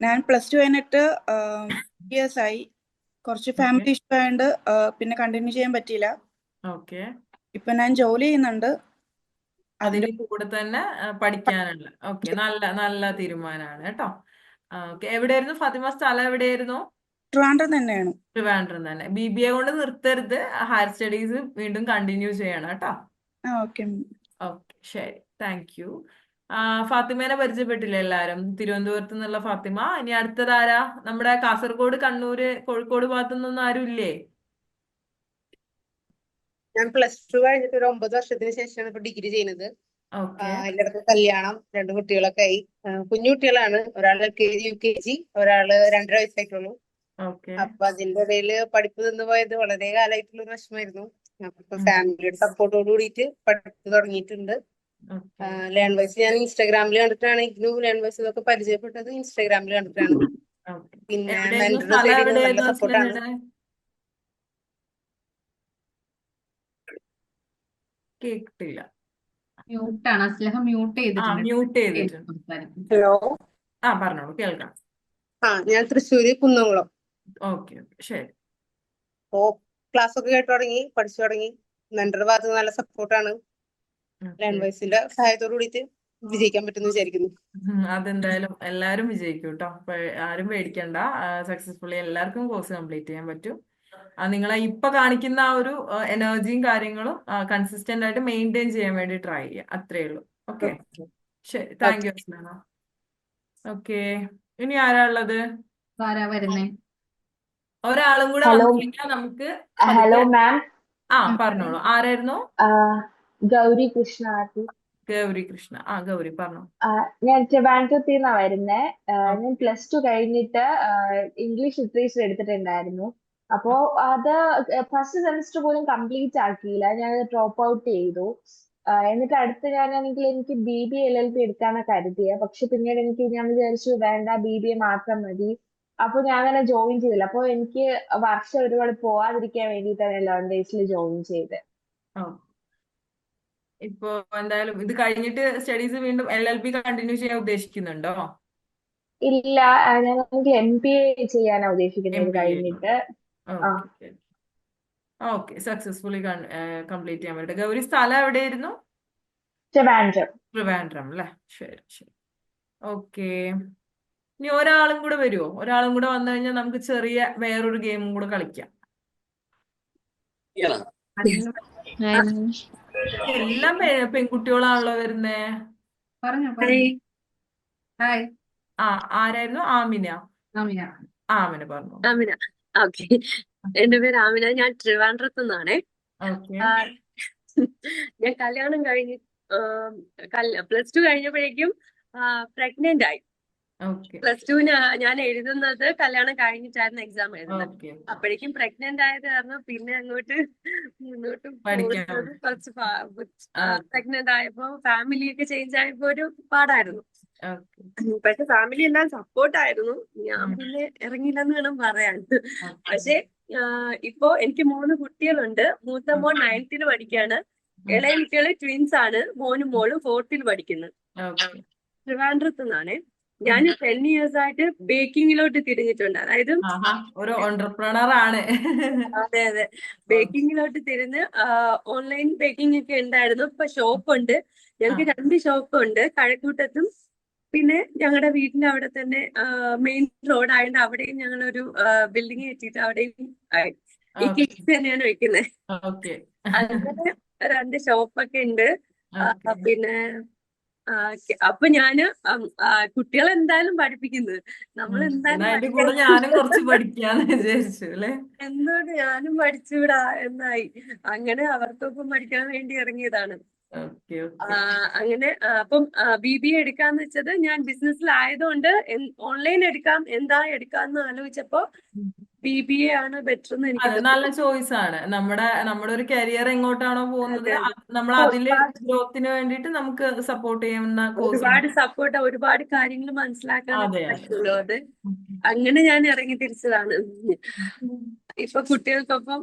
ഞാൻ +2 കഴിഞ്ഞിട്ട് ഇയേഴ്സ് ആയി. കുറച്ച് ഫാമിലി ഇഷ്യൂ ആയതുകൊണ്ട് പിന്നെ കണ്ടിന്യൂ ചെയ്യാൻ പറ്റിയില്ല. ഓക്കെ, ഇപ്പൊ ഞാൻ ജോലി ചെയ്യുന്നുണ്ട്. അതിന്റെ കൂടെ തന്നെ പഠിക്കാനുള്ള. ഓക്കെ, നല്ല നല്ല തീരുമാനമാണ് കേട്ടോ. ഓക്കെ, എവിടെയായിരുന്നു ഫാത്തിമ? സ്ഥലം എവിടെയായിരുന്നു? ട്രിവാൻഡ്രം തന്നെയാണ്. ട്രിവാൻഡ്രം തന്നെ. BBA കൊണ്ട് നിർത്തരുത്, ഹയർ സ്റ്റഡീസ് വീണ്ടും കണ്ടിന്യൂ ചെയ്യണം കേട്ടോ. ഓക്കെ. ഓക്കെ, ശരി, താങ്ക് യു. ഫാത്തിമേനെ പരിചയപ്പെട്ടില്ലേ എല്ലാരും? തിരുവനന്തപുരത്ത് നിന്നുള്ള ഫാത്തിമ. ഇനി അടുത്തതാരാ? നമ്മുടെ കാസർഗോഡ്, കണ്ണൂര്, കോഴിക്കോട് ഭാഗത്തുനിന്നൊന്നും ആരും ഇല്ലേ? ഞാൻ +2 കഴിഞ്ഞിട്ട് ഒരു 9 വർഷത്തിന് ശേഷമാണ് ഇപ്പൊ ഡിഗ്രി ചെയ്യുന്നത്. ഓക്കെ, എല്ലായിടത്തും കല്യാണം, 2 കുട്ടികളൊക്കെ ആയി. കുഞ്ഞു കുട്ടികളാണ്. ഒരാൾ LKG UKG, ഒരാള് 2.5 വയസ്സായിട്ടുള്ളൂ. ഓക്കെ, അപ്പൊ അതിന്റെ ഇടയില് പഠിപ്പ് നിന്ന് പോയത് വളരെ കാലമായിട്ടുള്ള ഒരു വിഷമായിരുന്നു. അപ്പൊ ഫാമിലിയുടെ സപ്പോർട്ടോട് കൂടിയിട്ട് പഠിപ്പ് തുടങ്ങിയിട്ടുണ്ട്. ലേൺ വൈസ് ഞാൻ ഇൻസ്റ്റാഗ്രാമിൽ കണ്ടിട്ടാണ്, ഇഗ്നു ലേൺ വൈസ് ഇതൊക്കെ പരിചയപ്പെട്ടത് ഇൻസ്റ്റാഗ്രാമിൽ കണ്ടിട്ടാണ്. പിന്നെ എവിടെയായിരുന്നു മെന്റർ സ്ഥലം? സൈഡിൽ നല്ല എവിടെയായിരുന്നു സപ്പോർട്ടാണ്. കേട്ടില്ല. മ്യൂട്ടാണ്, അസ്ലഹ മ്യൂട്ട് ചെയ്തിട്ടുണ്ട്. മ്യൂട്ട് ചെയ്തിട്ടുണ്ട്. സംസാരിക്കും. ഹലോ, പറഞ്ഞോളൂ, കേൾക്കാം. ഞാൻ തൃശ്ശൂര് കുന്നംകുളം. ഓക്കെ, ശരി. അപ്പോ ക്ലാസ് ഒക്കെ കേട്ടു തുടങ്ങി, പഠിച്ചു തുടങ്ങി. മെന്ററുടെ ഭാഗത്ത് നല്ല സപ്പോർട്ടാണ്. ലേൺ വൈസിന്റെ സഹായത്തോട് കൂടിയിട്ട് വിജയിക്കാൻ പറ്റുമെന്ന് വിചാരിക്കുന്നു. അതെന്തായാലും എല്ലാരും വിജയിക്കും കേട്ടോ. ആരും പേടിക്കണ്ട, സക്സസ്ഫുള്ളി എല്ലാവർക്കും കോഴ്സ് കംപ്ലീറ്റ് ചെയ്യാൻ പറ്റും. നിങ്ങളെ ഇപ്പൊ കാണിക്കുന്ന ആ ഒരു എനർജിയും കാര്യങ്ങളും കൺസിസ്റ്റന്റ് ആയിട്ട് മെയിൻറ്റെയിൻ ചെയ്യാൻ വേണ്ടി ട്രൈ ചെയ്യുക, അത്രേ ഉള്ളൂ. ഓക്കെ, ശരി, താങ്ക് യു അസ്ലാമ. ഓക്കെ, ഇനി ആരാ ഉള്ളത്? ആരാ വരുന്നേ? ഒരാളും കൂടെ ഹലോ വന്നില്ലെങ്കിൽ നമുക്ക് ഹലോ മാം, പറഞ്ഞോളൂ. ആരായിരുന്നു? ഗൗരി കൃഷ്ണ. ഗൗരി കൃഷ്ണ. ഗൗരി പറഞ്ഞോ. ഞാൻ ട്രിവാൻഡ്രത്തിൽ നിന്നാ വരുന്നേ. ഞാൻ +2 കഴിഞ്ഞിട്ട് ഇംഗ്ലീഷ് ലിറ്ററേച്ചർ എടുത്തിട്ടുണ്ടായിരുന്നു. അപ്പോ അത് ഫസ്റ്റ് സെമസ്റ്റർ പോലും കംപ്ലീറ്റ് ആക്കിയില്ല, ഞാൻ ഡ്രോപ്പ് ഔട്ട് ചെയ്തു. എന്നിട്ട് അടുത്ത് ഞാനാണെങ്കിൽ എനിക്ക് BBA LLB എടുക്കാനാ കരുതിയത്. പക്ഷെ പിന്നീട് ഞാൻ വിചാരിച്ചു വേണ്ട, BBA മാത്രം മതി. അപ്പൊ ഞാൻ അങ്ങനെ ജോയിൻ ചെയ്തില്ല. അപ്പൊ എനിക്ക് വർഷം ഒരുപാട് പോവാതിരിക്കാൻ വേണ്ടിയിട്ടാണ് ലേൺ ബേസിൽ ജോയിൻ ചെയ്തത്. ഇപ്പൊ എന്തായാലും ഇത് കഴിഞ്ഞിട്ട് സ്റ്റഡീസ് വീണ്ടും LLB കണ്ടിന്യൂ ചെയ്യാൻ ഉദ്ദേശിക്കുന്നുണ്ടോ? ഇല്ല, ഞാൻ MBA ചെയ്യാനാ ഉദ്ദേശിക്കുന്നത് ഇത് MBA. കഴിഞ്ഞിട്ട്. ഓക്കെ, ഓക്കെ, സക്സസ്ഫുള്ളി കംപ്ലീറ്റ് ചെയ്യാൻ വേണ്ടിട്ട്. ഗൗരി, സ്ഥലം എവിടെയായിരുന്നു? ട്രിവാൻഡ്രം. ട്രിവാൻഡ്രം അല്ലേ? ശരി ശരി. ഓക്കെ, ഇനി ഒരാളും കൂടെ വരുമോ? ഒരാളും കൂടെ വന്നു കഴിഞ്ഞാൽ നമുക്ക് ചെറിയ വേറൊരു ഗെയിമും കൂടെ കളിക്കാം. എല്ലാം പെൺകുട്ടികളാണല്ലോ വരുന്നേ. പറഞ്ഞോ പറഞ്ഞോ. ഹായ് ആരായിരുന്നു? ആമിന. ആമിന. ആമിന പറഞ്ഞു. ആമിന. ഓക്കെ, എന്റെ പേര് ആമിന. ഞാൻ ട്രിവാൻഡ്രത്ത് നിന്നാണേ. ഓക്കെ. ആ, ഞാൻ കല്യാണം കഴിഞ്ഞ് +2 കഴിഞ്ഞപ്പോഴേക്കും പ്രഗ്നന്റ് ആയി. ഓക്കെ. +2 ഞാൻ എഴുതുന്നത് കല്യാണം കഴിഞ്ഞിട്ടായിരുന്നു എക്സാം എഴുതുന്നത്. ഓക്കെ. അപ്പോഴേക്കും പ്രഗ്നന്റ് ആയത് കാരണം പിന്നെ അങ്ങോട്ട് മുന്നോട്ട് പഠിക്കാൻ പോകുന്നത് കുറച്ച് ആ, പ്രഗ്നന്റ് ആയപ്പോ ഫാമിലിയൊക്കെ ചേഞ്ച് ആയപ്പോ ഒരു പാടായിരുന്നു. ഓക്കെ. പക്ഷെ ഫാമിലി എല്ലാം സപ്പോർട്ടായിരുന്നു. ഞാൻ പിന്നെ ഇറങ്ങിയില്ലെന്ന് വേണം പറയാൻ. പക്ഷെ ഇപ്പോ എനിക്ക് 3 കുട്ടികളുണ്ട്. മൂത്ത മോൻ 9th പഠിക്കാണ്. ഇളയ കുട്ടികള് ട്വിൻസ് ആണ്. മോനും മോളും 4th പഠിക്കുന്നു. ഓക്കെ. ട്രിവാൻഡ്രത്ത് നിന്നാണ്. ഞാൻ 10 years ആയിട്ട് ബേക്കിങ്ങിലോട്ട് തിരിഞ്ഞിട്ടുണ്ട്. അതായത് ആഹാ, ഒരു എന്റർപ്രണർ ആണ്. അതെ അതെ, ബേക്കിങ്ങിലോട്ട് തിരിഞ്ഞ് ഓൺലൈൻ ബേക്കിംഗ് ഒക്കെ ഉണ്ടായിരുന്നു. ഇപ്പൊ ഷോപ്പുണ്ട്. ഞങ്ങൾക്ക് 2 ഷോപ്പുണ്ട്, കഴക്കൂട്ടത്തും പിന്നെ ഞങ്ങളുടെ വീടിന്റെ അവിടെ തന്നെ മെയിൻ റോഡ് ആയതുകൊണ്ട് അവിടെയും ഞങ്ങളൊരു ബിൽഡിംഗ് കെട്ടിയിട്ട് അവിടെയും ആയി. ഈ ഓക്കെ. കേക്ക്സ് തന്നെയാണ് വെക്കുന്നത്. ഓക്കെ. അങ്ങനെ 2 ഷോപ്പൊക്കെ ഉണ്ട്. ഓക്കെ. പിന്നെ അപ്പൊ ഞാന് കുട്ടികളെ എന്തായാലും പഠിപ്പിക്കുന്നത് നമ്മൾ എന്നാ എന്തായാലും അതിന്റെ കൂടെ പഠിക്കണം. ഞാനും കുറച്ച് പഠിക്കാന്ന് വിചാരിച്ചു അല്ലേ? എന്തുകൊണ്ട് ഞാനും പഠിച്ചുവിടാ എന്നായി. അങ്ങനെ അവർക്കൊപ്പം പഠിക്കാൻ വേണ്ടി ഇറങ്ങിയതാണ്. ഓക്കെ. ആ, ഓക്കെ. അങ്ങനെ അപ്പം BBA എടുക്കാന്ന് വെച്ചത് ഞാൻ ബിസിനസ്സിലായതുകൊണ്ട് ഓൺലൈൻ എടുക്കാം എന്താ എടുക്കാന്ന് ആലോചിച്ചപ്പോ BBA ആണ് ബെറ്റർ എന്ന് എനിക്ക് അതെ, തോന്നി. നല്ല ചോയ്സ് ആണ്. നമ്മുടെ ഒരു കരിയർ എങ്ങോട്ടാണോ പോകുന്നത് അതെ അതെ. നമ്മൾ ഇപ്പൊ അതില് ഗ്രോത്തിന് വേണ്ടിയിട്ട് നമുക്ക് സപ്പോർട്ട് ചെയ്യുന്ന കോഴ്സ് ആണ്. ഒരുപാട് സപ്പോർട്ട്, ഒരുപാട് കാര്യങ്ങൾ മനസ്സിലാക്കാനൊക്കെ അതെ അതെ. പറ്റുമല്ലോ അത്. അങ്ങനെ ഞാൻ ഇറങ്ങി തിരിച്ചതാണ്. ഇപ്പൊ കുട്ടികൾക്കൊപ്പം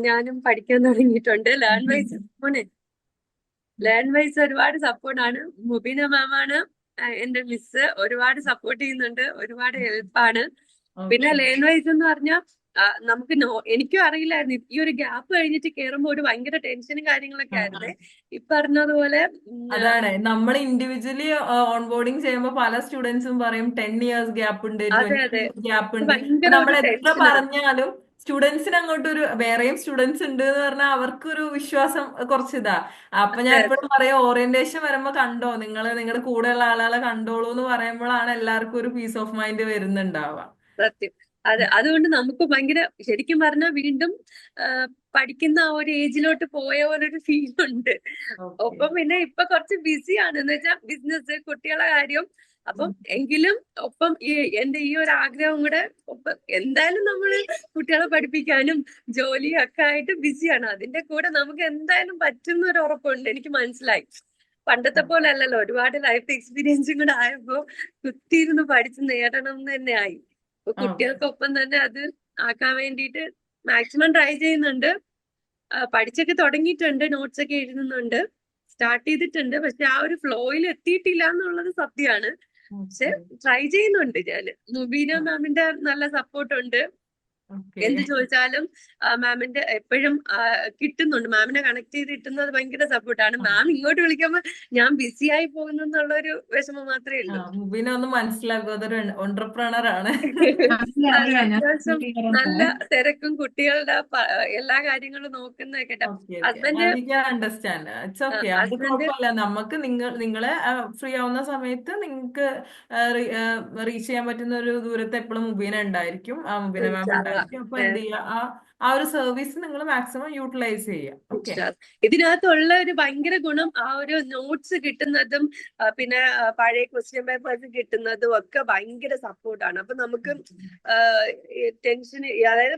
ഞാനും പഠിക്കാൻ തുടങ്ങിയിട്ടുണ്ട്. ലേൺ വൈസ് ഒരുപാട് സപ്പോർട്ടാണ്. മുബീന മാമാണ് എന്റെ മിസ്. ഒരുപാട് സപ്പോർട്ട് ചെയ്യുന്നുണ്ട്, ഒരുപാട് ഹെൽപ്പാണ്. പിന്നെ ഓക്കെ. ലേൺ വൈസ് എന്ന് പറഞ്ഞാൽ നമുക്ക് എനിക്കും അറിയില്ലായിരുന്നു. ഈ ഒരു ഗ്യാപ്പ് കഴിഞ്ഞിട്ട് കേറുമ്പോ ഒരു ഭയങ്കര ടെൻഷനും കാര്യങ്ങളൊക്കെ ആയിരുന്നേ. ഈ പറഞ്ഞതുപോലെ അതാണ് നമ്മൾ ഇൻഡിവിജ്വലി ഓൺബോർഡിങ് ചെയ്യുമ്പോൾ പല സ്റ്റുഡൻസും പറയും 10 years ഗ്യാപ്പ് ഉണ്ട്, അതെ 20 അതെ, years ഗ്യാപ്പ് ഇത് ഉണ്ട്. ഭയങ്കര നമ്മൾ ഒരു എത്ര ടെൻഷനാണ്. പറഞ്ഞാലും സ്റ്റുഡൻസിന് അങ്ങോട്ട് വേറെയും സ്റ്റുഡൻസ് ഉണ്ട് എന്ന് പറഞ്ഞാൽ അവർക്കൊരു വിശ്വാസം കുറച്ചിതാ. അപ്പൊ ഞാൻ അതെ അതെ എപ്പോഴും പറയും, ഓറിയന്റേഷൻ വരുമ്പോ കണ്ടോ, നിങ്ങളുടെ കൂടെയുള്ള ആളുകളെ കണ്ടോളൂ എന്ന് പറയുമ്പോഴാണ് എല്ലാവർക്കും ഒരു പീസ് ഓഫ് മൈൻഡ് വരുന്നുണ്ടാവുക. സത്യം. അതുകൊണ്ട് നമുക്ക് ഭയങ്കര ശരിക്കും പറഞ്ഞാൽ വീണ്ടും ആ, പഠിക്കുന്ന ആ ഒരു ഏജിലോട്ട് പോയ പോലെ ഒരു ഫീൽ ഉണ്ട്. ഓക്കെ. ഒപ്പം പിന്നെ ഇപ്പൊ കുറച്ച് ബിസിയാണ് എന്ന് വെച്ചാൽ ബിസിനസ്, കുട്ടികളെ കാര്യം. അപ്പം എങ്കിലും ഒപ്പം എന്റെ ഈ ഒരു ആഗ്രഹം കൂടെ ഒപ്പം എന്തായാലും നമ്മള് കുട്ടികളെ പഠിപ്പിക്കാനും ജോലിയും ഒക്കെ ആയിട്ട് ബിസിയാണ്. അതിന്റെ കൂടെ നമുക്ക് എന്തായാലും പറ്റുന്ന ഒരു ഉറപ്പുണ്ട്. എനിക്ക് മനസ്സിലായി. പണ്ടത്തെ പോലെ അല്ലല്ലോ, ഒരുപാട് ലൈഫ് എക്സ്പീരിയൻസും കൂടെ ആയപ്പോ കുത്തിയിരുന്ന് പഠിച്ച് നേടണം എന്ന് തന്നെ ആയി. അപ്പൊ ഓക്കെ. കുട്ടികൾക്കൊപ്പം തന്നെ അത് ആക്കാൻ വേണ്ടിയിട്ട് മാക്സിമം ട്രൈ ചെയ്യുന്നുണ്ട്. പഠിച്ചൊക്കെ തുടങ്ങിയിട്ടുണ്ട്, നോട്ട്സ് ഒക്കെ എഴുതുന്നുണ്ട്, സ്റ്റാർട്ട് ചെയ്തിട്ടുണ്ട്. പക്ഷെ ആ ഒരു ഫ്ലോയിൽ എത്തിയിട്ടില്ല എന്നുള്ളത് സത്യമാണ്. പക്ഷെ ട്രൈ ചെയ്യുന്നുണ്ട് ഞാന്. മുബീന മാമിന്റെ നല്ല സപ്പോർട്ട് ഉണ്ട്. ഓക്കെ. എന്ത് ചോദിച്ചാലും മാമിന്റെ എപ്പോഴും കിട്ടുന്നുണ്ട്. മാമിനെ കണക്ട് ചെയ്ത് കിട്ടുന്നത് ഭയങ്കര സപ്പോർട്ടാണ്. മാം ഇങ്ങോട്ട് വിളിക്കുമ്പോ ഞാൻ ബിസി ആയി പോകുന്നു എന്നുള്ള ഒരു വിഷമം മാത്രമേ ഉള്ളൂ. മുബീനെ ഒന്ന് മനസ്സിലാക്കും, അതൊരു എന്റർപ്രണർ ആണ്. അറിയാം അതെ, അറിയാം ഞാൻ അത്യാവശ്യം നല്ല ക്ലിയറാണ്. തിരക്കും കുട്ടികളുടെ എല്ലാ കാര്യങ്ങളും നോക്കുന്നതൊക്കെ. Okay. Okay. Husband we can understand. It's okay. അത് ഹസ്ബൻഡ് കുഴപ്പമില്ല. നമുക്ക് നിങ്ങളെ ഫ്രീ ആവുന്ന സമയത്ത് നിങ്ങൾക്ക് റീച്ച് ചെയ്യാൻ പറ്റുന്ന ഒരു ദൂരത്ത് എപ്പോഴും മുബീന ഉണ്ടായിരിക്കും, മുബീന മാം ഉണ്ടായിരിക്കും. അപ്പൊ എന്ത് ചെയ്യുക, ആ ഒരു സർവീസ് നിങ്ങൾ മാക്സിമം യൂട്ടിലൈസ് ചെയ്യുക. ഓക്കെ. ഇതിനകത്തുള്ള ഒരു ഭയങ്കര ഗുണം ആ ഒരു നോട്ട്സ് കിട്ടുന്നതും പിന്നെ പഴയ ക്വസ്റ്റ്യൻ പേപ്പേഴ്സ് കിട്ടുന്നതും ഒക്കെ ഭയങ്കര സപ്പോർട്ടാണ്. അപ്പൊ നമുക്ക് ടെൻഷൻ, അതായത്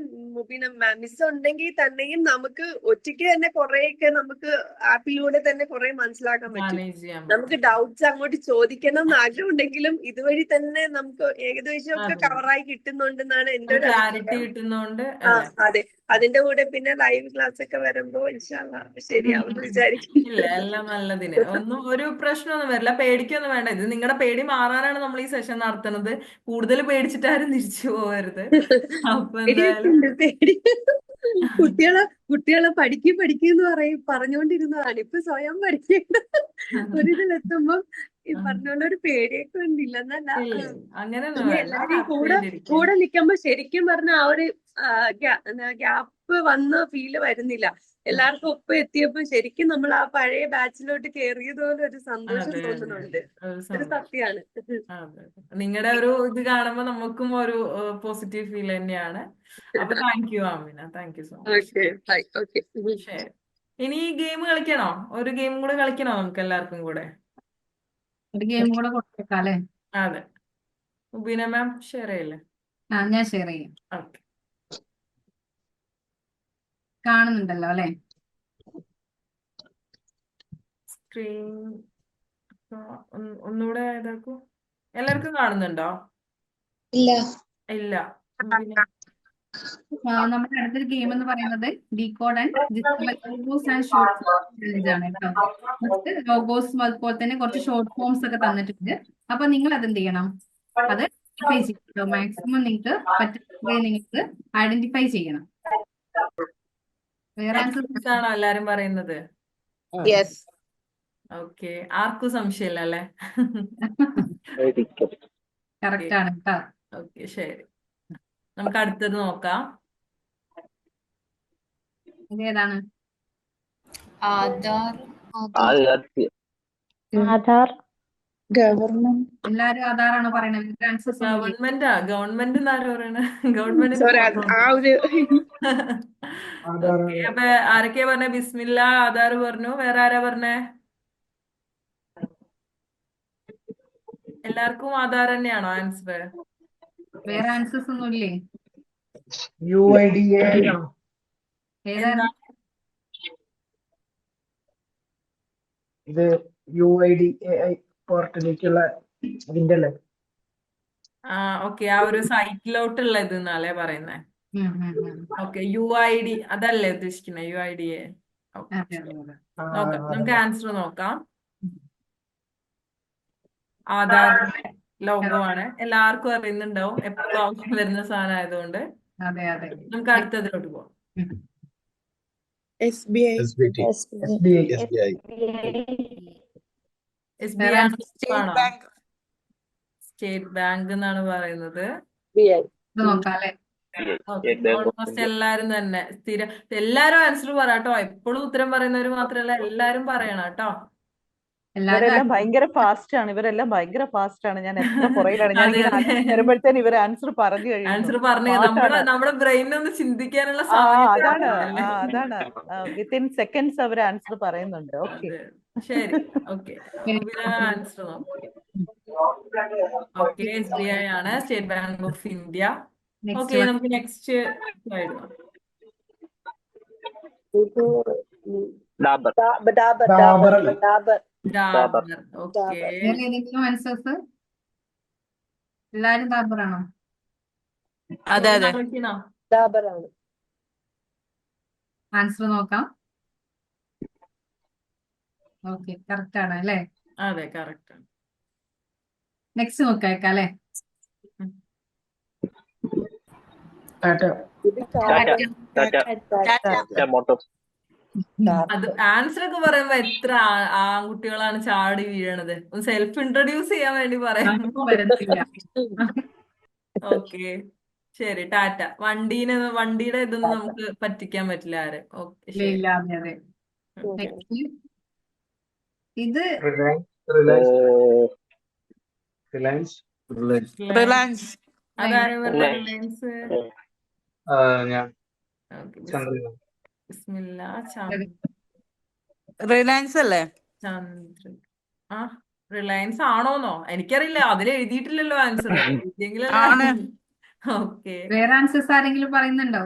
പിന്നെ മിസ് ഉണ്ടെങ്കിൽ തന്നെയും നമുക്ക് ഒറ്റയ്ക്ക് തന്നെ കുറെയൊക്കെ നമുക്ക് ആപ്പിലൂടെ തന്നെ കുറെ മനസ്സിലാക്കാൻ പറ്റും. മാനേജ് ചെയ്യാൻ നമുക്ക് പറ്റും. ഡൗട്ട്സ് അങ്ങോട്ട് ചോദിക്കണം എന്ന് ആഗ്രഹം ഉണ്ടെങ്കിലും ഇതുവഴി തന്നെ നമുക്ക് ഏകദേശം ഒക്കെ അതെ, കവറായി കിട്ടുന്നുണ്ടെന്നാണ് എന്റെ ഒരു ക്ലാരിറ്റി അഭിപ്രായം. കിട്ടുന്നോണ്ട് ആ അല്ലേ? അതെ, അതിന്റെ കൂടെ പിന്നെ ലൈവ് ക്ലാസ് ഒക്കെ വരുമ്പോ ഇൻഷാ അല്ലാഹ് ശരിയാവുമെന്ന് ഇല്ല, വിചാരിക്കുന്നു. എല്ലാം നല്ലതിന്. ഒരു പ്രശ്നമൊന്നും വരില്ല, പേടിക്കൊന്നും വേണ്ട. ഇത് നിങ്ങളുടെ പേടി മാറാനാണ് നമ്മൾ ഈ സെഷൻ നടത്തുന്നത്. കൂടുതൽ പേടിച്ചിട്ടാരും തിരിച്ചു പോകരുത്. അപ്പൊ എന്തായാലും പേടിയൊക്കെയുണ്ട്, പേടി കുട്ടികളെ പഠിക്കുന്നു പറഞ്ഞുകൊണ്ടിരുന്നതാണ്. ഇപ്പൊ സ്വയം പഠിക്കേണ്ട ഒരിതിലെത്തുമ്പം ഈ പറഞ്ഞുള്ള ഒരു പേടിയൊക്കെ ഉണ്ടില്ല എന്നല്ല. ഇല്ല അങ്ങനെയൊന്നും പിന്നെ വേണ്ട, എല്ലാരെയും ഹാപ്പി കൂടെ ആയിട്ടിരിക്കുക. കൂടെ നിൽക്കുമ്പോ ശരിക്കും പറഞ്ഞ ആ ഒരു ഗ്യാപ്പ് വന്ന ഫീല് വരുന്നില്ല. എല്ലാവർക്കും ഒപ്പം എത്തിയപ്പോ ശരിക്കും നമ്മൾ ആ പഴയ ബാച്ചിലോട്ട് കയറിയതുപോലെ ഒരു സന്തോഷം അതെ അതെ തോന്നുന്നുണ്ട്. ഒരു ഒരു സന്തോഷം. സത്യാണ്. അതെ നിങ്ങളുടെ ഒരു ഇത് കാണുമ്പോൾ നമുക്കും ഒരു പോസിറ്റീവ് ഫീൽ തന്നെയാണ്. അപ്പൊ thank you Amina, thank you so much. Okay bye. Okay. ശരി, ഇനി ഗെയിം കളിക്കണോ? ഒരു ഗെയിം കൂടെ കളിക്കണോ നമുക്ക് എല്ലാവർക്കും കൂടെ? ഒരു ഗെയിം കൂടെ കൊടുത്തേക്കാം അല്ലേ? അതെ, മുബീന മാം ഷെയർ ചെയ്യില്ലേ? ഞാൻ ഷെയർ ചെയ്യാം. ഓക്കെ, കാണുന്നുണ്ടല്ലോ അല്ലേ? സ്ക്രീൻ ഒന്നുകൂടെ ഇതാക്കൂ. എല്ലാവർക്കും കാണുന്നുണ്ടോ? ഇല്ല. ഇല്ല. മുബീന നമ്മുടെ അടുത്തൊരു ഗെയിം എന്ന് പറയുന്നത് decode and logos and short challenge ആണ് കേട്ടോ. ലോഗോസ് അതുപോലെ തന്നെ കുറച്ച് ഷോർട്ട് ഫോംസ് ഒക്കെ തന്നിട്ടുണ്ട്. അപ്പൊ നിങ്ങൾ അതെന്ത് ചെയ്യണം? അത് ഐഡന്റിഫൈ ചെയ്യണം. മാക്സിമം നിങ്ങൾക്ക് പറ്റുന്ന നിങ്ങൾക്ക് ഐഡന്റിഫൈ ചെയ്യണം. വേറെ ആൻസർ ആണോ എല്ലാരും പറയുന്നത്? യെസ്. ഓക്കെ, ആർക്കും സംശയമില്ല അല്ലേ? കറക്റ്റ് ആണ് കേട്ടോ. ഓക്കെ ശരി, നമുക്ക് അടുത്തത് നോക്കാം. ഇതേതാണ്? ആധാർ. ആധാർ. ഗവർമെന്റ്. എല്ലാരും ആധാറാണോ പറയണത്? ആൻസേഴ്സ് ഒന്നുമില്ലേ? ഗവൺമെന്റ് എന്നാണ് പറയണ? ഗവൺമെന്റിന് സോറി, ആ ഒരു ഓക്കെ, അപ്പൊ ആരൊക്കെയാ പറഞ്ഞ? ബിസ്മില്ല, ആധാർ പറഞ്ഞു. വേറെ ആരാ പറഞ്ഞേ? എല്ലാവർക്കും ആധാർ തന്നെയാണോ ആൻസർ? വേറെ ആൻസേഴ്സ് ഒന്നുമില്ലേ? UIDA ഏതാ? എന്താ? ഇത് UIDAI പോർട്ടലിലേക്കുള്ള ഇതിന്റെ അല്ലേ? ഓക്കെ, ആ ഒരു സൈറ്റിലോട്ടുള്ള ഇത് എന്നാലേ പറയുന്നേ. ഉം, ഉം, ഉം. ഓക്കെ, UID അതല്ലേ ഉദ്ദേശിക്കുന്നത്? UIDA. ഓക്കെ അതെ, അതെ, അതെ. നോക്കാം, നമുക്ക് ആൻസർ നോക്കാം. ആധാറിന്റെ ലോഗോ ആണ്, എല്ലാവർക്കും അറിയുന്നുണ്ടാവും, എപ്പോഴും ആവശ്യം വരുന്ന സാധനം ആയതുകൊണ്ട്. അതെ, അതെ. നമുക്ക് അടുത്തതിലോട്ട് പോകാം. SBI. SBI. SBI വേറെ ആണോ? State bank. സ്റ്റേറ്റ് ബാങ്ക് എന്നാണ് പറയുന്നത്. ഇത് നോക്കാം അല്ലേ? ഓക്കെ, ഓൾമോസ്റ്റ് എല്ലാരും തന്നെ സ്ഥിരം എല്ലാരും ആൻസർ പറയാട്ടോ. എപ്പോഴും ഉത്തരം പറയുന്നവര് മാത്രമല്ല, എല്ലാരും പറയണം കേട്ടോ. എല്ലാരും ഇവരെല്ലാം ഭയങ്കര ഫാസ്റ്റ് ആണ്. ഇവരെല്ലാം ഭയങ്കര ഫാസ്റ്റ് ആണ്. ഞാൻ എത്ര പുറകിലാണ്. ഞാൻ അതെ ഇങ്ങനെ അതെ, വരുമ്പോഴത്തേന് ഇവർ ആൻസർ പറഞ്ഞു കഴിയുന്നു. ആൻസർ പറഞ്ഞു. നമ്മുടെ ബ്രെയിനൊന്ന് ചിന്തിക്കാനുള്ള ആ സമയം അതാണ് തരുന്നില്ല അല്ലേ? അതാണ് വിത്തിൻ സെക്കൻഡ്സ് അവർ ആൻസർ പറയുന്നുണ്ട്. ഓക്കെ അതെ ശരി, ഓക്കെ ആൻസർ നോക്കാം. ഓക്കെ, SBI ആണ്, state bank of India. Okay, നമുക്ക് നെക്സ്റ്റ് സ്ലൈഡ് നോക്കാം. ഡാബർ അല്ലേ? ഡാബർ. ഓക്കെ, വേറെ ഏതെങ്കിലും ആൻസേഴ്സ്? എല്ലാരും ഡാബറാണോ? അതെ അതെ. ആൻസർ നോക്കാം. ഓക്കെ, കറക്റ്റ് ആണ് അല്ലേ? അതെ കറക്റ്റ് ആണ്. നെക്സ്റ്റ് നോക്കാം അല്ലേ? മോട്ടോസ്. അത് ആൻസർ ഒക്കെ പറയുമ്പോ എത്ര ആൺകുട്ടികളാണ് ചാടി വീഴണത്. ഒന്ന് സെൽഫ് ഇൻട്രൊഡ്യൂസ് ചെയ്യാൻ വേണ്ടി പറയാം. ആർക്കും വരത്തില്ല. ഓക്കെ ശരി, ടാറ്റ. വണ്ടിയുടെ ഇതൊന്നും നമുക്ക് പറ്റിക്കാൻ പറ്റില്ല ആരെ. ഓക്കെ ഇല്ല, ശരി. ഇല്ല, അതെ, അതെ. നെക്സ്റ്റ് ഇത് റിലയൻസ്. റിലയൻസ്. അതാരും പറഞ്ഞ റിലയൻസ്? ഞാൻ ഓക്കെ, ചന്ദ്രൻ. ബിസ്മില്ല. റിലയൻസ് അല്ലേ? ചന്ദ്ര ആ റിലയൻസ് ആണോന്നോ എനിക്കറിയില്ല, അതിൽ എഴുതിയിട്ടില്ലല്ലോ ആൻസർ. ആണ്. ഓക്കെ, വേറെ ആൻസേഴ്സ് ആരെങ്കിലും പറയുന്നുണ്ടോ?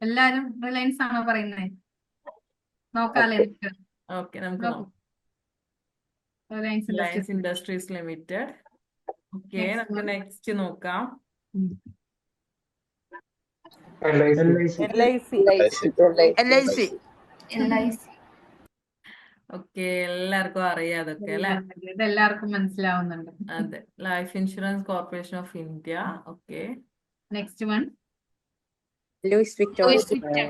എല്ലാരും റിലയൻസ് ആണോ പറയുന്നത്? നോക്കാല്ലേ നമുക്ക്? ഓക്കെ നമുക്ക് നോക്കാം. Reliance Reliance Industries. Industries Limited. Okay, Next നമുക്ക് one. നെക്സ്റ്റ് നോക്കാം. LIC. LIC. ഓക്കെ, എല്ലാവർക്കും അറിയാം അതൊക്കെ അല്ലെ? ഇത് എല്ലാവർക്കും മനസ്സിലാവുന്നുണ്ട്. അതെ, Life Insurance Corporation of India. Okay, next one. Louis Vuitton. Louis Vuitton.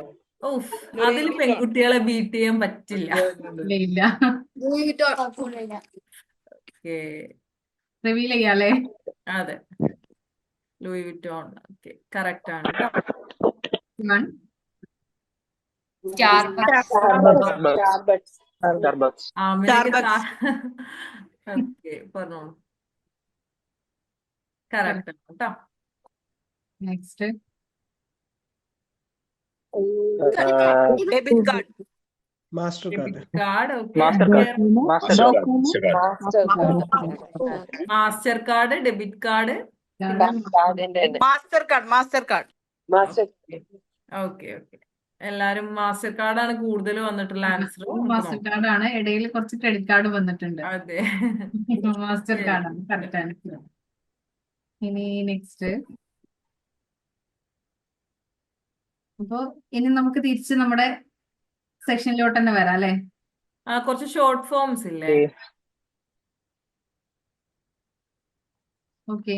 ഓഫ്, അതിൽ പെൺകുട്ടികളെ ബീറ്റ് ചെയ്യാൻ പറ്റില്ല. ഇല്ല ഓക്കെ, റിവീൽ ചെയ്യാലേ. അതെ, ലൂയി വിറ്റോൺ. ഓക്കെ, കറക്റ്റ് ആണ് കേട്ടോ. One Starbucks. സ്റ്റാർബക്സ്. ആമിനക്ക് Starbucks. ഓക്കെ, പറഞ്ഞോളൂ. കറക്റ്റ് ആണ് കേട്ടോ. Next Debit card. Mastercard. Card. Okay, Mastercard. Mastercard. Mastercard, debit card. Mastercard. Okay okay, എല്ലാരും മാസ്റ്റർ കാർഡാണ് കൂടുതൽ വന്നിട്ടുള്ള ആൻസർ. മാസ്റ്റർ കാർഡ് ആണ്. ഇടയിൽ കുറച്ച് ക്രെഡിറ്റ് കാർഡ് വന്നിട്ടുണ്ട്. അതെ, മാസ്റ്റർ കാർഡ് ആണ് കറക്റ്റ് ആണ്. ഇനി നെക്സ്റ്റ്. അപ്പൊ ഇനി നമുക്ക് തിരിച്ച് നമ്മുടെ സെക്ഷനിലോട്ട് തന്നെ വരാം അല്ലെ. കുറച്ച് ഷോർട്ട് ഫോംസ് ഇല്ലേ? ഓക്കെ,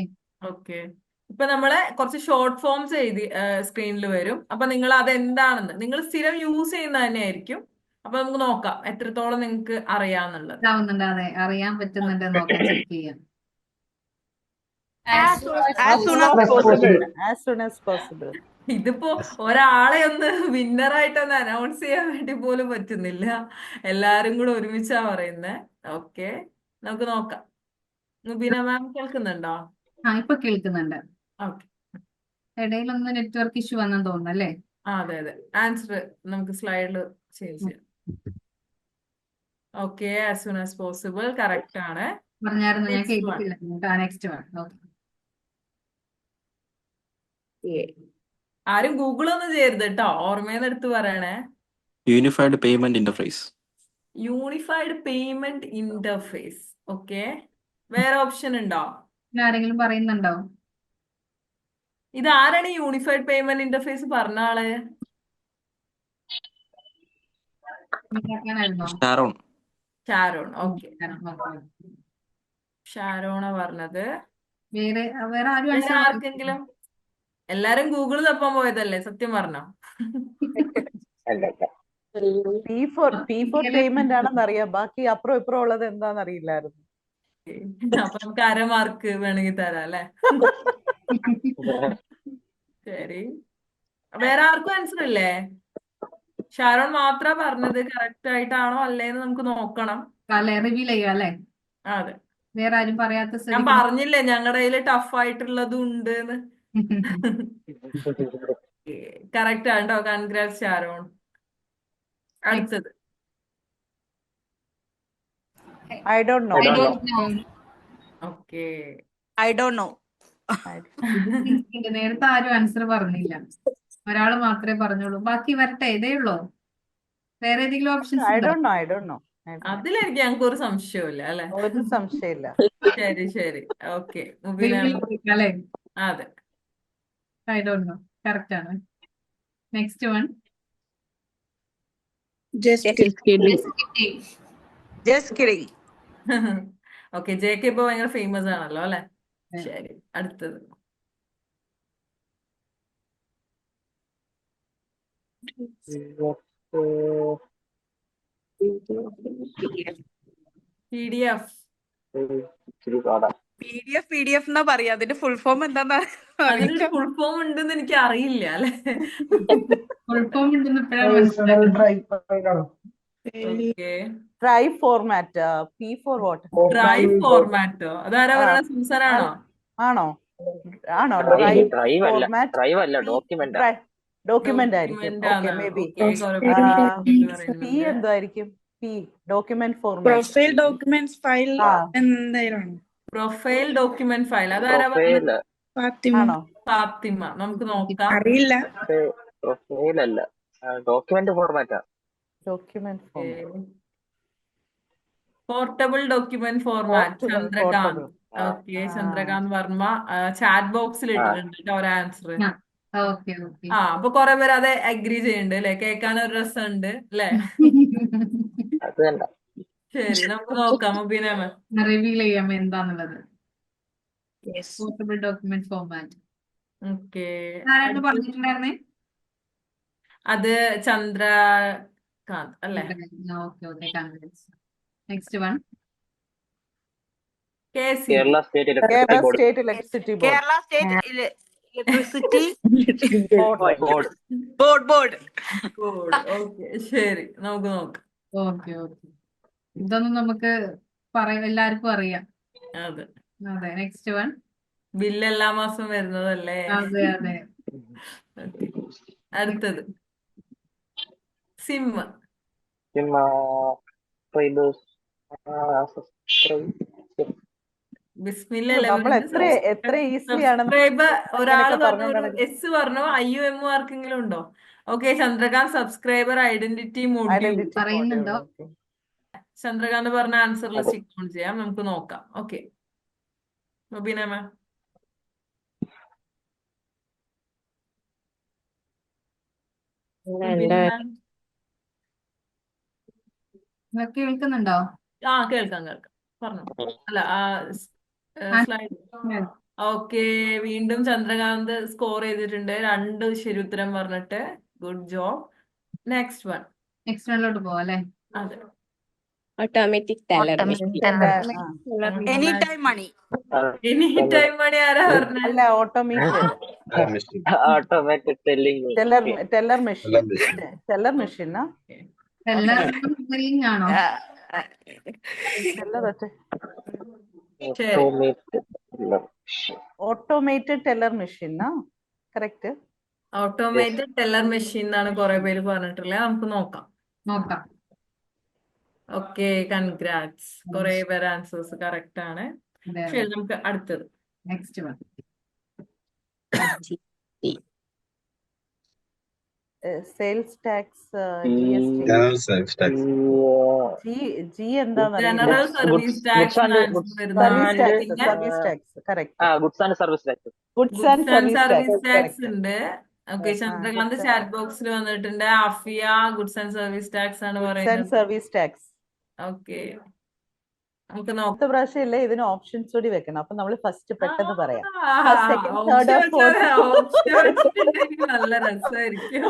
ഓക്കെ, ഇപ്പൊ നമ്മള് കുറച്ച് ഷോർട്ട് ഫോംസ് എഴുതി സ്ക്രീനിൽ വരും. അപ്പൊ നിങ്ങൾ അതെന്താണെന്ന് നിങ്ങൾ സ്ഥിരം യൂസ് ചെയ്യുന്ന തന്നെ ആയിരിക്കും. അപ്പൊ നമുക്ക് നോക്കാം എത്രത്തോളം നിങ്ങൾക്ക് അറിയാന്നുള്ളത്. ആവുന്നുണ്ട്. അതെ, അറിയാൻ പറ്റുന്നുണ്ട് നോക്കാം, ചെക്ക് ചെയ്യാം. As soon as possible. As soon as possible. ഇതിപ്പോ ഒരാളെ ഒന്ന് വിന്നറായിട്ടൊന്ന് അനൗൺസ് ചെയ്യാൻ വേണ്ടി പോലും പറ്റുന്നില്ല. എല്ലാരും കൂടെ ഒരുമിച്ചാ പറയുന്നേ. ഓക്കെ, നമുക്ക് നോക്കാം. മുബീന മാം കേൾക്കുന്നുണ്ടോ? ഇപ്പൊ കേൾക്കുന്നുണ്ട്. ഓക്കെ, ഇടയിലൊന്ന് നെറ്റ്വർക്ക് ഇഷ്യൂ വന്നെന്ന് തോന്നുന്നു അല്ലേ. അതെ അതെ, ആൻസർ നമുക്ക് സ്ലൈഡിൽ ചേഞ്ച് ചെയ്യാം. Okay, as soon as possible correct ആണ്. പറഞ്ഞായിരുന്നു, ഞാൻ Next one. കേട്ടിട്ടില്ല. Next one. ഓക്കെ, ആരും ഗൂഗിൾ ഒന്നും ചെയ്യരുത് കേട്ടോ, ഓർമ്മയെന്ന് എടുത്ത് പറയണേ. Unified payment interface. Unified payment interface. Okay, വേറെ ഓപ്ഷൻ ഉണ്ടോ? ആരെങ്കിലും പറയുന്നുണ്ടോ? ഇത് ആരാണ് യൂണിഫൈഡ് പേയ്മെന്റ് ഇന്റർഫേസ് പറഞ്ഞ ആള്? ഉണ്ടാക്കാനായിരുന്നോ? ഷാരോൺ. ഷാരോൺ. ഓക്കെ, ഷാരോണ പറഞ്ഞത്. വേറെ വേറെ ആരും വേറെ ആൻസർ ആർക്കെങ്കിലും? എല്ലാരും ഗൂഗിൾ തപ്പാൻ പോയതല്ലേ, സത്യം പറഞ്ഞോ? P4 പേയ്മെന്റ് ആണെന്ന് അറിയാം, ബാക്കി അപ്പുറം ഇപ്പുറം ഉള്ളത് എന്താന്ന് അറിയില്ലായിരുന്നു. അപ്പൊ നമുക്ക് 1/2 മാർക്ക് വേണമെങ്കിൽ തരാം അല്ലെ? ശരി, വേറെ ആർക്കും ആൻസർ ഇല്ലേ? ഷാരോൺ മാത്ര പറഞ്ഞത് കറക്റ്റ് ആയിട്ടാണോ അല്ലേന്ന് നമുക്ക് നോക്കണം. റിവീൽ ചെയ്യാം അല്ലെ. അതെ, വേറെ ആരും പറയാത്ത ഞാൻ സ്ഥിതിക്ക് പറഞ്ഞില്ലേ ഞങ്ങളുടെ കയ്യില് ടഫ് ആയിട്ടുള്ളതും ഉണ്ട്. കറക്റ്റ് ആണ് കേട്ടോ, കൺഗ്രാറ്റ്സ് ഷാരോൺ. അടുത്തത് I don't know. I don't know. Okay, I don't know. നേരത്തെ ആരും ആൻസർ പറഞ്ഞില്ല, ഒരാള് മാത്രമേ പറഞ്ഞോളൂ. ബാക്കി വരട്ടെ, ഇതേ ഉള്ളോ? വേറെ ഏതെങ്കിലും ഓപ്ഷൻസ് I ഉണ്ടോ? don't know. I don't know. അതിലെനിക്ക് ഞങ്ങൾക്ക് ഒരു സംശയമില്ല അല്ലെ. ഒരു സംശയമില്ല. ശരി ശരി, ഓക്കെ. മുബീന, Reveal ചെയ്യിക്കാം അല്ലേ? അതെ, I don't know. കറക്റ്റ് ആണ്. Next one. Just kidding. Just kidding. Okay. JK ഇപ്പൊ ഭയങ്കര ഫേമസ് ആണല്ലോ അല്ലെ. ശരി, അടുത്തത് PDF. PDF എന്നാ പറയാ, അതിന്റെ ഫുൾ ഫോം എന്താന്നാ അതിനൊരു ഫുൾ ഫോം ഉണ്ടെന്ന് എനിക്ക് അറിയില്ല അല്ലെ. ഫുൾ ഫോം ഉണ്ടെന്ന് ഇപ്പോഴാണ് മനസ്സിലാക്കുന്നത്. Okay, drive format. P4 what? Drive ഫോർമാറ്റോ? അതാരാ പറയുന്ന സംസാരാണോ? ആണോ? ആണോ? ഡ്രൈവ് ഡ്രൈവ് അല്ല, ഫോർമാറ്റ് ഡ്രൈവ് അല്ല, ഡോക്യുമെന്റ്. ഡോക്യുമെന്റ് ആയിരിക്കും. Okay, maybe. P എന്തായിരിക്കും? P document format. Profile documents file എന്തായാലും പ്രൊഫൈൽ ഡോക്യുമെന്റ് ഫയൽ. അതാരാ പ്രൊഫൈൽ ഫാത്തിമ. ആണോ? ഫാത്തിമ. നമുക്ക് നോക്കാം. അറിയില്ല. പ്രൊഫൈൽ അല്ല, ഡോക്യുമെന്റ് ഫോർമാറ്റാ. Document format. Portable document format. Chandrakant. Okay, Chandrakant Varma chat ബോക്സിൽ ഇട്ടിട്ടുണ്ട് കേട്ടോ ഒരു ആൻസർ. Okay okay. അപ്പൊ കുറെ പേര് അത് അഗ്രി ചെയ്യുന്നുണ്ട് അല്ലെ, കേൾക്കാൻ ഒരു രസമുണ്ട് അല്ലെ. അത് വേണ്ട. ശരി, നമുക്ക് നോക്കാം. മുബീന മാം റിവീൽ ചെയ്യാം എന്താന്നുള്ളത്. Portable document format. ഓക്കെ. ആരാണ് പറഞ്ഞിട്ടുണ്ടായിരുന്നേ? അത് ചന്ദ്രകാന്ത് അല്ലേ? Okay okay congrats. Next one. KSEB. Kerala State Electricity Kerala Board. State Electricity Board. Kerala State Electricity Board. Board. Board. Okay, ശരി, നമുക്ക് നോക്കാം. Okay okay. ഇതൊന്നും നമുക്ക് എല്ലാവർക്കും അറിയാം. അതെ, അതെ. Next one. ബില്ല് എല്ലാ മാസവും വരുന്നതല്ലേ? അതെ അതെ. Okay. അടുത്തത് സിം. ബിസ്മില്ലല്ലേ നമ്മൾ എത്ര ഈസിലി ആണ് സബ്സ്ക്രൈബ്. ഒരാള് അങ്ങനെയൊക്കെ പറഞ്ഞു, ഒരു പറഞ്ഞു എസ് പറഞ്ഞു. IUM ആർക്കെങ്കിലും ഉണ്ടോ? Okay, Chandrakant subscriber identity module identity പറയുന്നുണ്ടോ? ചന്ദ്രകാന്ത് പറഞ്ഞ ആൻസറിൽ സ്റ്റിക്ക് ഓൺ ചെയ്യാം. നമുക്ക് നോക്കാം. ഓക്കെ, മുബീന മാം. കേൾക്കുന്നുണ്ടോ? കേൾക്കാം. പറഞ്ഞു. അല്ല, സ്ലൈഡ്. ഓക്കെ, വീണ്ടും ചന്ദ്രകാന്ത് സ്കോർ ചെയ്തിട്ടുണ്ട്. 2 ശരി ഉത്തരം പറഞ്ഞിട്ട്. Good job. Next one. Next വണ്ണിലോട്ട് പോവാം അല്ലേ? അതെ. Automatic teller machine. Any time money. Any time money ആരാ പറഞ്ഞത്? അല്ല, automated automatic telling teller machine spelling ആണോ? Automated teller machine correct. Automated teller machine എന്നാണ് കുറെ പേര് പറഞ്ഞിട്ടുള്ളത്. നമുക്ക് നോക്കാം. Okay, congrats. കുറെ പേര് ആൻസേഴ്സ് കറക്റ്റ് ആണ്. ശരി, നമുക്ക് അടുത്തത്. Next one. Sales tax, GST, G എന്താണെന്ന് general service tax service tax correct. Goods and service tax. Goods and service tax tax ഉണ്ട്. ഓക്കെ, ചന്ദ്രകാന്ത് ചാറ്റ് ബോക്സിൽ വന്നിട്ടുണ്ട്. Afiya goods and service tax ആണ് പറയുന്നത്. Service tax. ഓക്കെ, നമുക്ക് നോക്കാം. അടുത്ത പ്രാവശ്യം ഇല്ലേ ഇതിന് ഓപ്ഷൻസ് കൂടി വെക്കണം. അപ്പൊ നമ്മൾ ഫസ്റ്റ് പെട്ടെന്ന് പറയാം. നല്ല രസമായിരിക്കും.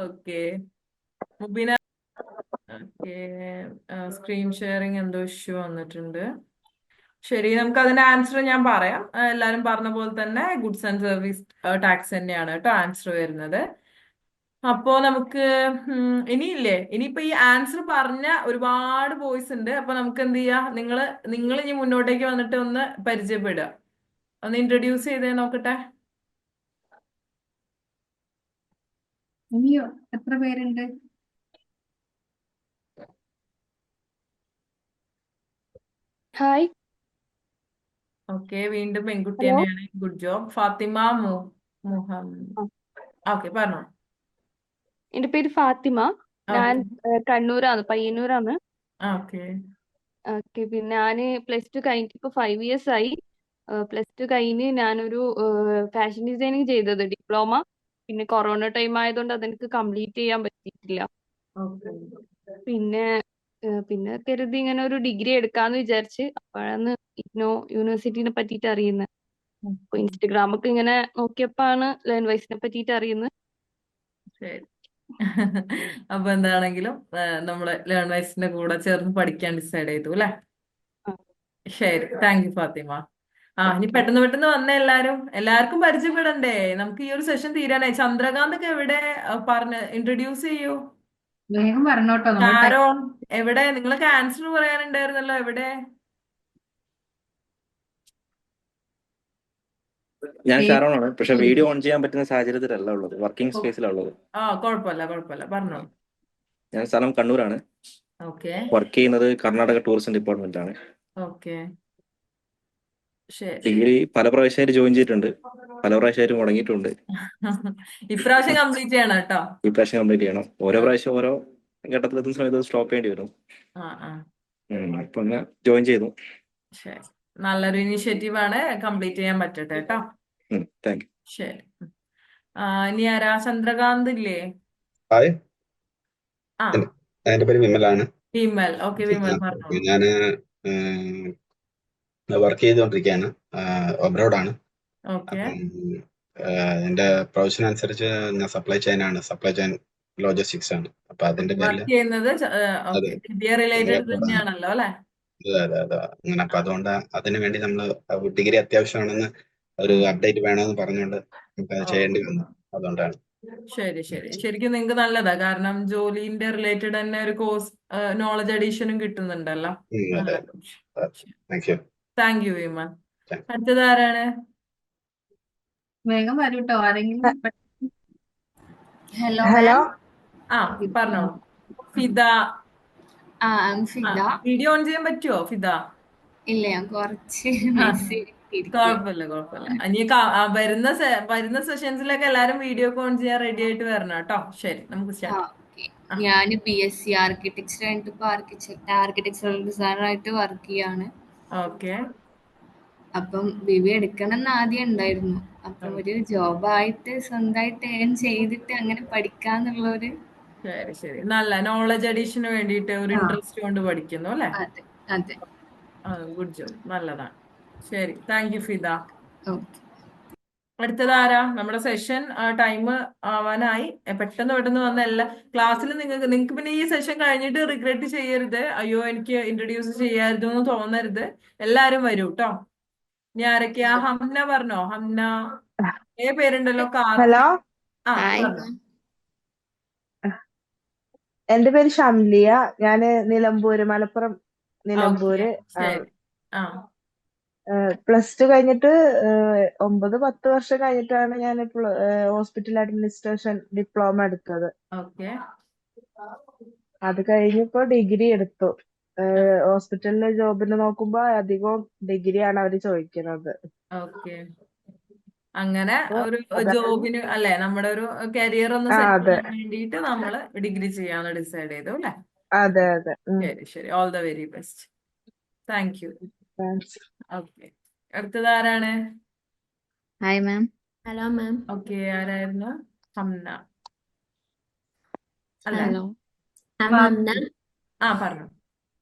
Okay, Mubeena. Okay, screen sharing എന്തോ ഇഷ്യൂ വന്നിട്ടുണ്ട്. ശരി, നമുക്ക് അതിന്റെ ആൻസർ ഞാൻ പറയാം. എല്ലാരും പറഞ്ഞ പോലെ തന്നെ ഗുഡ്സ് ആൻഡ് സർവീസ് ടാക്സ് തന്നെയാണ് കേട്ടോ ആൻസർ വരുന്നത്. അപ്പോ നമുക്ക് ഇനിയിപ്പോ ഈ ആൻസർ പറഞ്ഞ ഒരുപാട് ബോയ്സ് ഉണ്ട്. അപ്പൊ നമുക്ക് എന്ത് ചെയ്യാം, നിങ്ങൾ ഇനി മുന്നോട്ടേക്ക് വന്നിട്ട് ഒന്ന് പരിചയപ്പെടുക. ഒന്ന് ഇൻട്രൊഡ്യൂസ് ചെയ്തേ നോക്കട്ടെ. ഇനിയോ എത്ര പേരുണ്ട്? ഹായ്. ഓക്കെ, വീണ്ടും പെൺകുട്ടി തന്നെയാണ്. Good job. Fathima Muhammad. Okay, പറഞ്ഞോ. എന്റെ പേര് ഫാത്തിമ. ഞാൻ കണ്ണൂരാണ്, പയ്യന്നൂരാണ്. ഓക്കെ. ഓക്കെ, പിന്നെ ഞാന് +2 കഴിഞ്ഞിട്ട് ഇപ്പൊ 5 years ആയി. +2 കഴിഞ്ഞ് ഞാനൊരു ഫാഷൻ ഡിസൈനിങ് ചെയ്തത് ഡിപ്ലോമ. പിന്നെ കൊറോണ ടൈം ആയതുകൊണ്ട് അതെനിക്ക് കംപ്ലീറ്റ് ചെയ്യാൻ പറ്റിയിട്ടില്ല. പിന്നെ കരുതി ഇങ്ങനെ ഒരു ഡിഗ്രി എടുക്കാന്ന് വിചാരിച്ച്. അപ്പോഴാണ് ഇഗ്നോ യൂണിവേഴ്സിറ്റിനെ പറ്റിയിട്ട് അറിയുന്നത്. അപ്പൊ ഇൻസ്റ്റഗ്രാമൊക്കെ ഇങ്ങനെ നോക്കിയപ്പോഴാണ് ലേൺവൈസിനെ പറ്റിയിട്ട് അറിയുന്നത്. ശരി. അപ്പൊ എന്താണെങ്കിലും നമ്മള് ലേൺവൈസിന്റെ കൂടെ ചേർന്ന് പഠിക്കാൻ ഡിസൈഡ് ചെയ്തു അല്ലെ? ശരി, താങ്ക് യു ഫാത്തിമ. ഇനി പെട്ടെന്ന് വന്ന എല്ലാവർക്കും പരിചയപ്പെടണ്ടേ? നമുക്ക് ഈ ഒരു സെഷൻ തീരാനായി. ചന്ദ്രകാന്ത് ഒക്കെ എവിടെ? പറഞ്ഞ് ഇൻട്രൊഡ്യൂസ് ചെയ്യൂ. വേഗം പറഞ്ഞോട്ടോ. ഷാരോൺ എവിടെ? നിങ്ങൾക്ക് ആൻസർ പറയാനുണ്ടായിരുന്നല്ലോ, എവിടെ? ഞാൻ ഷാരോണാണ്. പക്ഷെ വീഡിയോ ഓൺ ചെയ്യാൻ പറ്റുന്ന സാഹചര്യത്തിലല്ല ഉള്ളത്, വർക്കിംഗ് സ്പേസിലാണ് ഉള്ളത്. കുഴപ്പമില്ല, പറഞ്ഞോ. ഞാൻ സ്ഥലം കണ്ണൂരാണ്. ഓക്കെ. വർക്ക് ചെയ്യുന്നത് കർണാടക ടൂറിസം ഡിപ്പാർട്ട്മെന്റ് ആണ്. ഓക്കെ, ശരി. ഡിഗ്രി പല പ്രാവശ്യമായിട്ട് ജോയിൻ ചെയ്തിട്ടുണ്ട്, പല പ്രാവശ്യമായിട്ട് മുടങ്ങിയിട്ടുണ്ട്. ഇപ്രാവശ്യം കംപ്ലീറ്റ് ചെയ്യണം കേട്ടോ. ഈ പ്രാവശ്യം കംപ്ലീറ്റ് ചെയ്യണം. ഓരോ പ്രാവശ്യം ഓരോ ഘട്ടത്തിലെത്തുന്ന സമയത്ത് സ്റ്റോപ്പ് ചെയ്യേണ്ടി വരും. ഇപ്പൊ ഒന്ന് ജോയിൻ ചെയ്തു. ശരി, നല്ലൊരു ഇനിഷ്യേറ്റീവ് ആണ്. കംപ്ലീറ്റ് ചെയ്യാൻ പറ്റട്ടെ കേട്ടോ. Thank you. ശരി. ഇനി ആരാ? ചന്ദ്രകാന്ത് ഇല്ലേ? ഹായ്, എന്റെ പേര് വിമലാണ്. വിമൽ. ഓക്കെ, വിമൽ പറഞ്ഞോളൂ. ഞാന് വർക്ക് ചെയ്തുകൊണ്ടിരിക്കുകയാണ്, അബ്രോഡാണ്. ഓക്കെ. അപ്പം എൻ്റെ പ്രൊഫഷൻ അനുസരിച്ച് ഞാൻ സപ്ലൈ ചെയിൻ ലോജിസ്റ്റിക്സ് ആണ്. അപ്പൊ അതിന്റെ പേരിൽ വർക്ക് ചെയ്യുന്നത് അതെ ഇന്ത്യ റിലേറ്റഡ് തന്നെയാണല്ലോ അല്ലെ? അതെ അങ്ങനെ. അപ്പൊ അതുകൊണ്ട് അതിനു വേണ്ടി നമ്മൾ ഡിഗ്രി അത്യാവശ്യമാണെന്ന് ഒരു അപ്ഡേറ്റ് വേണമെന്ന് പറഞ്ഞുകൊണ്ട് നമുക്ക് അത് ചെയ്യേണ്ടി വന്നു. അതുകൊണ്ടാണ്. ശരി. ശരിക്കും നിങ്ങൾക്ക് നല്ലതാ, കാരണം ജോലിന്റെ റിലേറ്റഡ് തന്നെ ഒരു കോഴ്സ് നോളജ് അഡീഷനും കിട്ടുന്നുണ്ടല്ലോ. അതെ. Thank you. താങ്ക് യു വിമാൻ. അടുത്തത് ആരാണ്? വേഗം വരൂ കേട്ടോ, ആരെങ്കിലും. Hello hello. പറഞ്ഞോളൂ. ഫിദ. ഫിദ. വീഡിയോ ഓൺ ചെയ്യാൻ പറ്റുമോ ഫിദ? ഇല്ല, ഞാൻ കുറച്ച് കുഴപ്പമില്ല. ഇനി വരുന്ന സെഷൻസിലൊക്കെ എല്ലാരും വീഡിയോ ഓൺ ചെയ്യാൻ റെഡി ആയിട്ട് വരണം കേട്ടോ. ശരി, നമുക്ക് സ്റ്റാർട്ട്. ഞാൻ BSc ആർക്കിടെക്ചർ കഴിഞ്ഞിട്ട് ഇപ്പൊ ആർക്കിടെക്ചറൽ ഡിസൈനർ ആയിട്ട് വർക്ക് ചെയ്യാണ്. ഓക്കെ. അപ്പം BBA എടുക്കണം എന്ന് ആദ്യം ഉണ്ടായിരുന്നു. അപ്പം ഒരു ജോബായിട്ട് സ്വന്തമായിട്ട് ഏൺ ചെയ്തിട്ട് അങ്ങനെ പഠിക്കാന്നുള്ളൊരു. ശരി. നല്ല നോളജ് അഡീഷന് വേണ്ടിയിട്ട് ഒരു ഇൻട്രസ്റ്റ് കൊണ്ട് പഠിക്കുന്നു അല്ലെ? അതെ. ഗുഡ് ജോബ്, നല്ലതാണ്. ശരി, താങ്ക് യു ഫിദ. ഓക്കെ. അടുത്തത് ആരാ? നമ്മുടെ സെഷൻ ടൈം ആവാനായി. പെട്ടെന്ന് വന്ന എല്ലാ ക്ലാസ്സിൽ നിങ്ങൾക്ക് പിന്നെ ഈ സെഷൻ കഴിഞ്ഞിട്ട് റിഗ്രറ്റ് ചെയ്യരുത്. അയ്യോ എനിക്ക് ഇൻട്രൊഡ്യൂസ് ചെയ്യായിരുന്നു എന്ന് തോന്നരുത്. എല്ലാരും വരൂ കേട്ടോ. ഇനി ആരൊക്കെയാ? ഹംന പറഞ്ഞോ? ഹംന പേരുണ്ടല്ലോ. ഹലോ. പറഞ്ഞോ. എന്റെ പേര് ഷംലിയ. ഞാന് മലപ്പുറം നിലമ്പൂര്. ശരി. +2 കഴിഞ്ഞിട്ട് 9-10 വർഷം കഴിഞ്ഞിട്ടാണ് ഞാൻ ഹോസ്പിറ്റൽ അഡ്മിനിസ്ട്രേഷൻ ഡിപ്ലോമ എടുത്തത്. ഓക്കെ. അത് കഴിഞ്ഞിപ്പോ ഡിഗ്രി എടുത്തു. ഹോസ്പിറ്റലിലെ ജോബിന് നോക്കുമ്പോ അധികവും ഡിഗ്രിയാണ് അവര് ചോദിക്കുന്നത്. ഓക്കെ. അങ്ങനെ ഒരു ജോബിന് അല്ലെ, നമ്മുടെ ഒരു കരിയർ ഒന്ന് സെറ്റ് ചെയ്യാൻ വേണ്ടിയിട്ട് നമ്മള് ഡിഗ്രി ചെയ്യാന്ന് ഡിസൈഡ് ചെയ്തു അല്ലെ? അതെ. ശരി. All the very best. Thank you. Thanks. Okay. അടുത്തത് ആരാണ്? Hi ma'am. Hello ma'am. Okay. ആരായിരുന്നു? ഹംന അല്ലേ? ഹലോ. ഹംന. പറഞ്ഞു.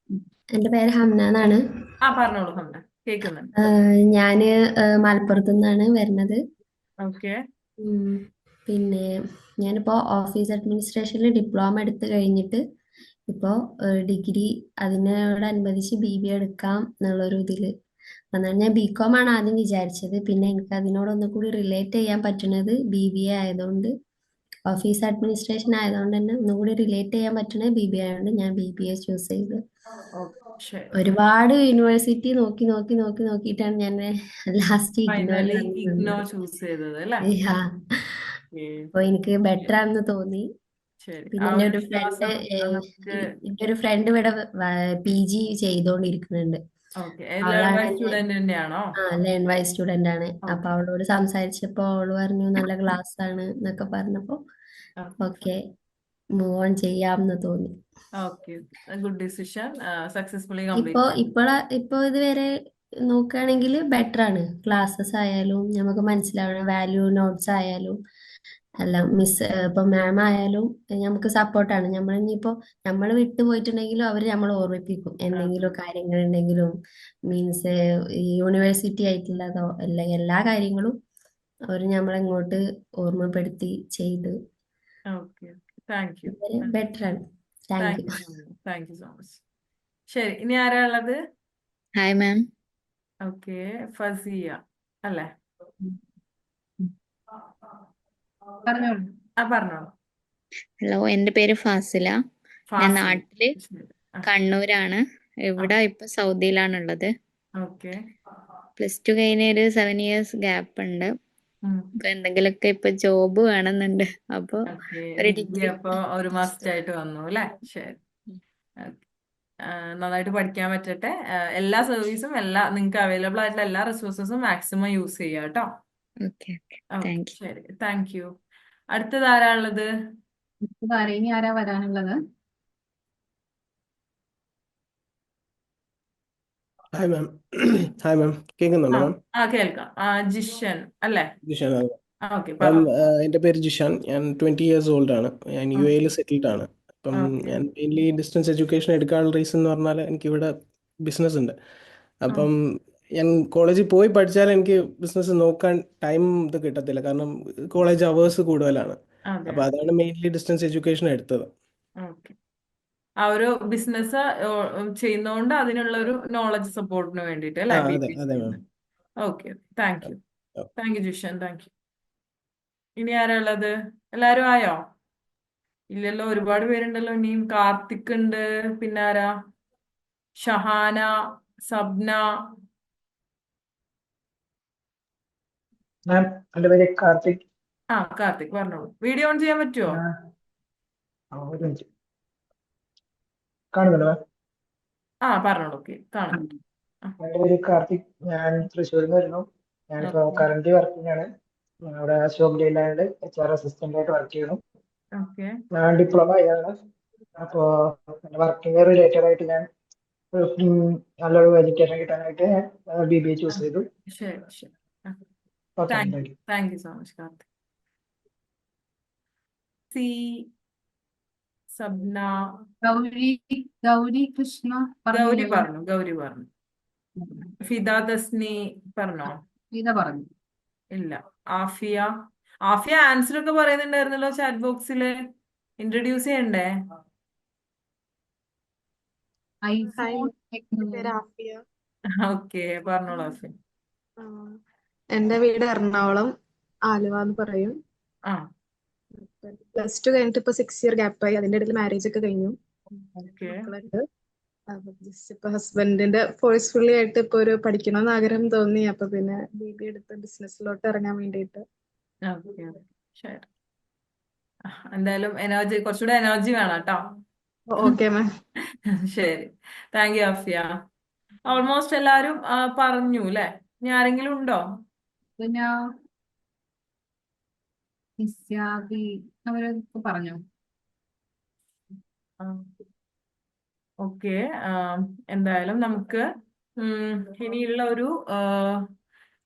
എന്റെ പേര് ഹംന എന്നാണ്. പറഞ്ഞോളൂ ഹംന, കേൾക്കുന്നുണ്ട്. ഞാന് മലപ്പുറത്തു നിന്നാണ് വരുന്നത്. ഓക്കെ. പിന്നെ ഞാനിപ്പോ ഓഫീസ് അഡ്മിനിസ്ട്രേഷനിൽ ഡിപ്ലോമ എടുത്തു കഴിഞ്ഞിട്ട് ഇപ്പോ ഡിഗ്രി അതിനോടനുബന്ധിച്ച് BBA എടുക്കാം എന്നുള്ളൊരു ഇതില് വന്നാണ്. ഞാൻ BCom ആണ് ആദ്യം വിചാരിച്ചത്. പിന്നെ എനിക്ക് അതിനോടൊന്നും കൂടി റിലേറ്റ് ചെയ്യാൻ പറ്റുന്നത് BBA ആയതുകൊണ്ട്, ഓഫീസ് അഡ്മിനിസ്ട്രേഷൻ ആയതുകൊണ്ട് തന്നെ ഒന്നുകൂടി റിലേറ്റ് ചെയ്യാൻ പറ്റുന്നത് BBA ആയതുകൊണ്ട് ഞാൻ BBA ചൂസ് ചെയ്തത്. ഒരുപാട് യൂണിവേഴ്സിറ്റി നോക്കിയിട്ടാണ് ഞാൻ ലാസ്റ്റ് ഇഗ്നോ ചൂസ് ചെയ്തത് അല്ലേ? അപ്പൊ എനിക്ക് ബെറ്റർ ആണെന്ന് തോന്നി. പിന്നെ എൻ്റെ ഒരു ഫ്രണ്ട് ഇവിടെ PG ചെയ്തോണ്ടിരിക്കുന്നുണ്ട്. ലേൺ വൈസ് സ്റ്റുഡന്റ് ആണ്. അപ്പൊ അവളോട് സംസാരിച്ചപ്പോ അവള് പറഞ്ഞു നല്ല ക്ലാസ് ആണ് എന്നൊക്കെ പറഞ്ഞപ്പോ ഓക്കെ മൂവ് ഓൺ ചെയ്യാമെന്ന് തോന്നി. Good decision. സക്സസ്ഫുള്ളി ഇപ്പൊ ഇതുവരെ നോക്കുകയാണെങ്കിൽ ബെറ്റർ ആണ്. ക്ലാസ്സസ് ആയാലും നമുക്ക് മനസ്സിലാവണം, വാല്യൂ നോട്ട്സ് ആയാലും എല്ലാം ഇപ്പൊ മാം ആയാലും നമുക്ക് സപ്പോർട്ടാണ്. നമ്മൾ വിട്ടുപോയിട്ടുണ്ടെങ്കിലും അവർ നമ്മൾ ഓർമ്മിപ്പിക്കും. എന്തെങ്കിലും കാര്യങ്ങൾ ഉണ്ടെങ്കിലും മീൻസ് യൂണിവേഴ്സിറ്റി ആയിട്ടുള്ളതോ എല്ലാ കാര്യങ്ങളും അവർ നമ്മളെങ്ങോട്ട് ഓർമ്മപ്പെടുത്തി ചെയ്ത് ബെറ്റർ ആണ്. Thank you so much. ശരി, ഇനി ആരാ ഉള്ളത്? Hi ma'am. ഓക്കെ. ഫസിയ അല്ലേ? പറഞ്ഞോളൂ. ഹലോ, എന്റെ പേര് ഫാസില. ഞാൻ നാട്ടില് കണ്ണൂരാണ്. ഇവിടെ ഇപ്പൊ സൗദിയിലാണുള്ളത്. +2 കഴിഞ്ഞ ഒരു 7 years ഗ്യാപ്പ് ഉണ്ട്. ഇപ്പൊ എന്തെങ്കിലുമൊക്കെ ഇപ്പൊ ജോബ് വേണമെന്നുണ്ട്. അപ്പൊ ഒരു ഡിഗ്രി ഒരു മസ്റ്റ് ആയിട്ട് വന്നു അല്ലേ? ശരി. നന്നായിട്ട് പഠിക്കാൻ പറ്റട്ടെ. എല്ലാ സർവീസും നിങ്ങൾക്ക് അവൈലബിൾ ആയിട്ടുള്ള എല്ലാ റിസോഴ്സസും മാക്സിമം യൂസ് ചെയ്യുക കേട്ടോ. ശരി, താങ്ക് യു. അടുത്തത് ആരാ ഉള്ളത്? ഇനി ആരാ വരാനുള്ളത്? Hi ma'am. കേൾക്കുന്നുണ്ടോ മാം? കേൾക്കാം. ജിഷൻ അല്ലേ? ജിഷൻ. ഓക്കെ. എന്റെ പേര് ജിഷാൻ. ഞാൻ 20 years old ആണ്. ഞാൻ UAE സെറ്റിൽഡ് ആണ്. അപ്പം ഞാൻ മെയിൻലി ഡിസ്റ്റൻസ് എഡ്യൂക്കേഷൻ എടുക്കാനുള്ള റീസൺ എന്ന് പറഞ്ഞാൽ എനിക്കിവിടെ ബിസിനസ് ഉണ്ട്. അപ്പം ഞാൻ കോളേജിൽ പോയി പഠിച്ചാൽ എനിക്ക് ബിസിനസ് നോക്കാൻ ടൈം ഇത് കിട്ടത്തില്ല, കാരണം കോളേജ് അവേഴ്സ് കൂടുതലാണ്. അതെ അപ്പൊ അതാണ് മെയിൻലി ഡിസ്റ്റൻസ് എഡ്യൂക്കേഷൻ എടുത്തത്. ഓക്കെ. ആ ഒരു ബിസിനസ് ചെയ്യുന്നതുകൊണ്ട് അതിനുള്ള ഒരു നോളജ് സപ്പോർട്ടിന് വേണ്ടിയിട്ട് അല്ലേ അതെ BBA അതെ മാം. ചെയ്യുന്നത്. Okay, thank U Jishan, thank you. ഇനി ആരാ ഉള്ളത്? എല്ലാരും ആയോ? ഇല്ലല്ലോ, ഒരുപാട് പേരുണ്ടല്ലോ. ഇനിയും കാർത്തിക് ഉണ്ട്, പിന്നെ ആരാ? ഷഹാന, സബ്ന. മാം, എൻ്റെ പേര് കാർത്തിക്. കാർത്തിക് പറഞ്ഞോളൂ. വീഡിയോ ഓൺ ചെയ്യാൻ പറ്റുമോ? ഒരു മിനിറ്റ്. കാണുന്നുണ്ടോ മാം? പറഞ്ഞോളൂ. ഓക്കെ, കാണുന്നുണ്ട്. എൻ്റെ പേര് കാർത്തിക്. ഞാൻ തൃശ്ശൂരിൽ നിന്ന് വരുന്നു. ഞാനിപ്പോ കറന്റ് വർക്കിംഗ് ആണ്. അവിടെ അശോക് ലെയ്ലാൻഡ് HR അസിസ്റ്റന്റ് ആയിട്ട് വർക്ക് ചെയ്യുന്നു. ഓക്കെ ഞാൻ ഡിപ്ലോമ ചെയ്യാണ്. അപ്പോ വർക്കിംഗ് റിലേറ്റഡ് ആയിട്ട് ഞാൻ നല്ലൊരു എഡ്യൂക്കേഷൻ കിട്ടാനായിട്ട് ഞാൻ BBA ചൂസ് ചെയ്തു. ശരി ശരി. Okay, thank you. Thank you so much Karthik. C Sabna. Gauri Krishna Gauri പറഞ്ഞു. പറഞ്ഞു. ഫിദ തസ്നി പറഞ്ഞോ? ഇത പറഞ്ഞു. ഇല്ല. ആഫിയ ആൻസർ ഒക്കെ പറയുന്നുണ്ടായിരുന്നല്ലോ ചാറ്റ് ബോക്സില്. ഇൻട്രൊഡ്യൂസ് ചെയ്യണ്ടേ? ഐഫോൺ ആഫിയ. ഓക്കെ, പറഞ്ഞോളൂ ആഫിയ. എന്റെ വീട് എറണാകുളം, ആലുവ എന്ന് പറയും. +2 കഴിഞ്ഞിട്ട് ഇപ്പൊ 6 ഇയർ ഗ്യാപ്പായി. അതിന്റെ ഇടയിൽ മാരേജ് ഒക്കെ കഴിഞ്ഞു, മക്കളുണ്ട്. അപ്പൊ ജസ്റ്റ് ഇപ്പൊ ഹസ്ബൻഡിന്റെ ഫോഴ്സ്ഫുള്ളി ആയിട്ട് ഇപ്പൊ ഒരു പഠിക്കണമെന്ന് ആഗ്രഹം തോന്നി. അപ്പൊ പിന്നെ BBA എടുത്ത് ബിസിനസ്സിലോട്ട് ഇറങ്ങാൻ വേണ്ടിയിട്ട്. ശരി. എന്തായാലും കുറച്ചുകൂടെ എനർജി വേണം കേട്ടോ. Okay ma'am. ശരി, താങ്ക് യു ആഫിയ. ഓൾമോസ്റ്റ് എല്ലാരും പറഞ്ഞു അല്ലെ? ഇനി ആരെങ്കിലും ഉണ്ടോ? പിന്നെ അവരൊക്കെ പറഞ്ഞു. ഓക്കെ, എന്തായാലും നമുക്ക് ഇനിയുള്ള ഒരു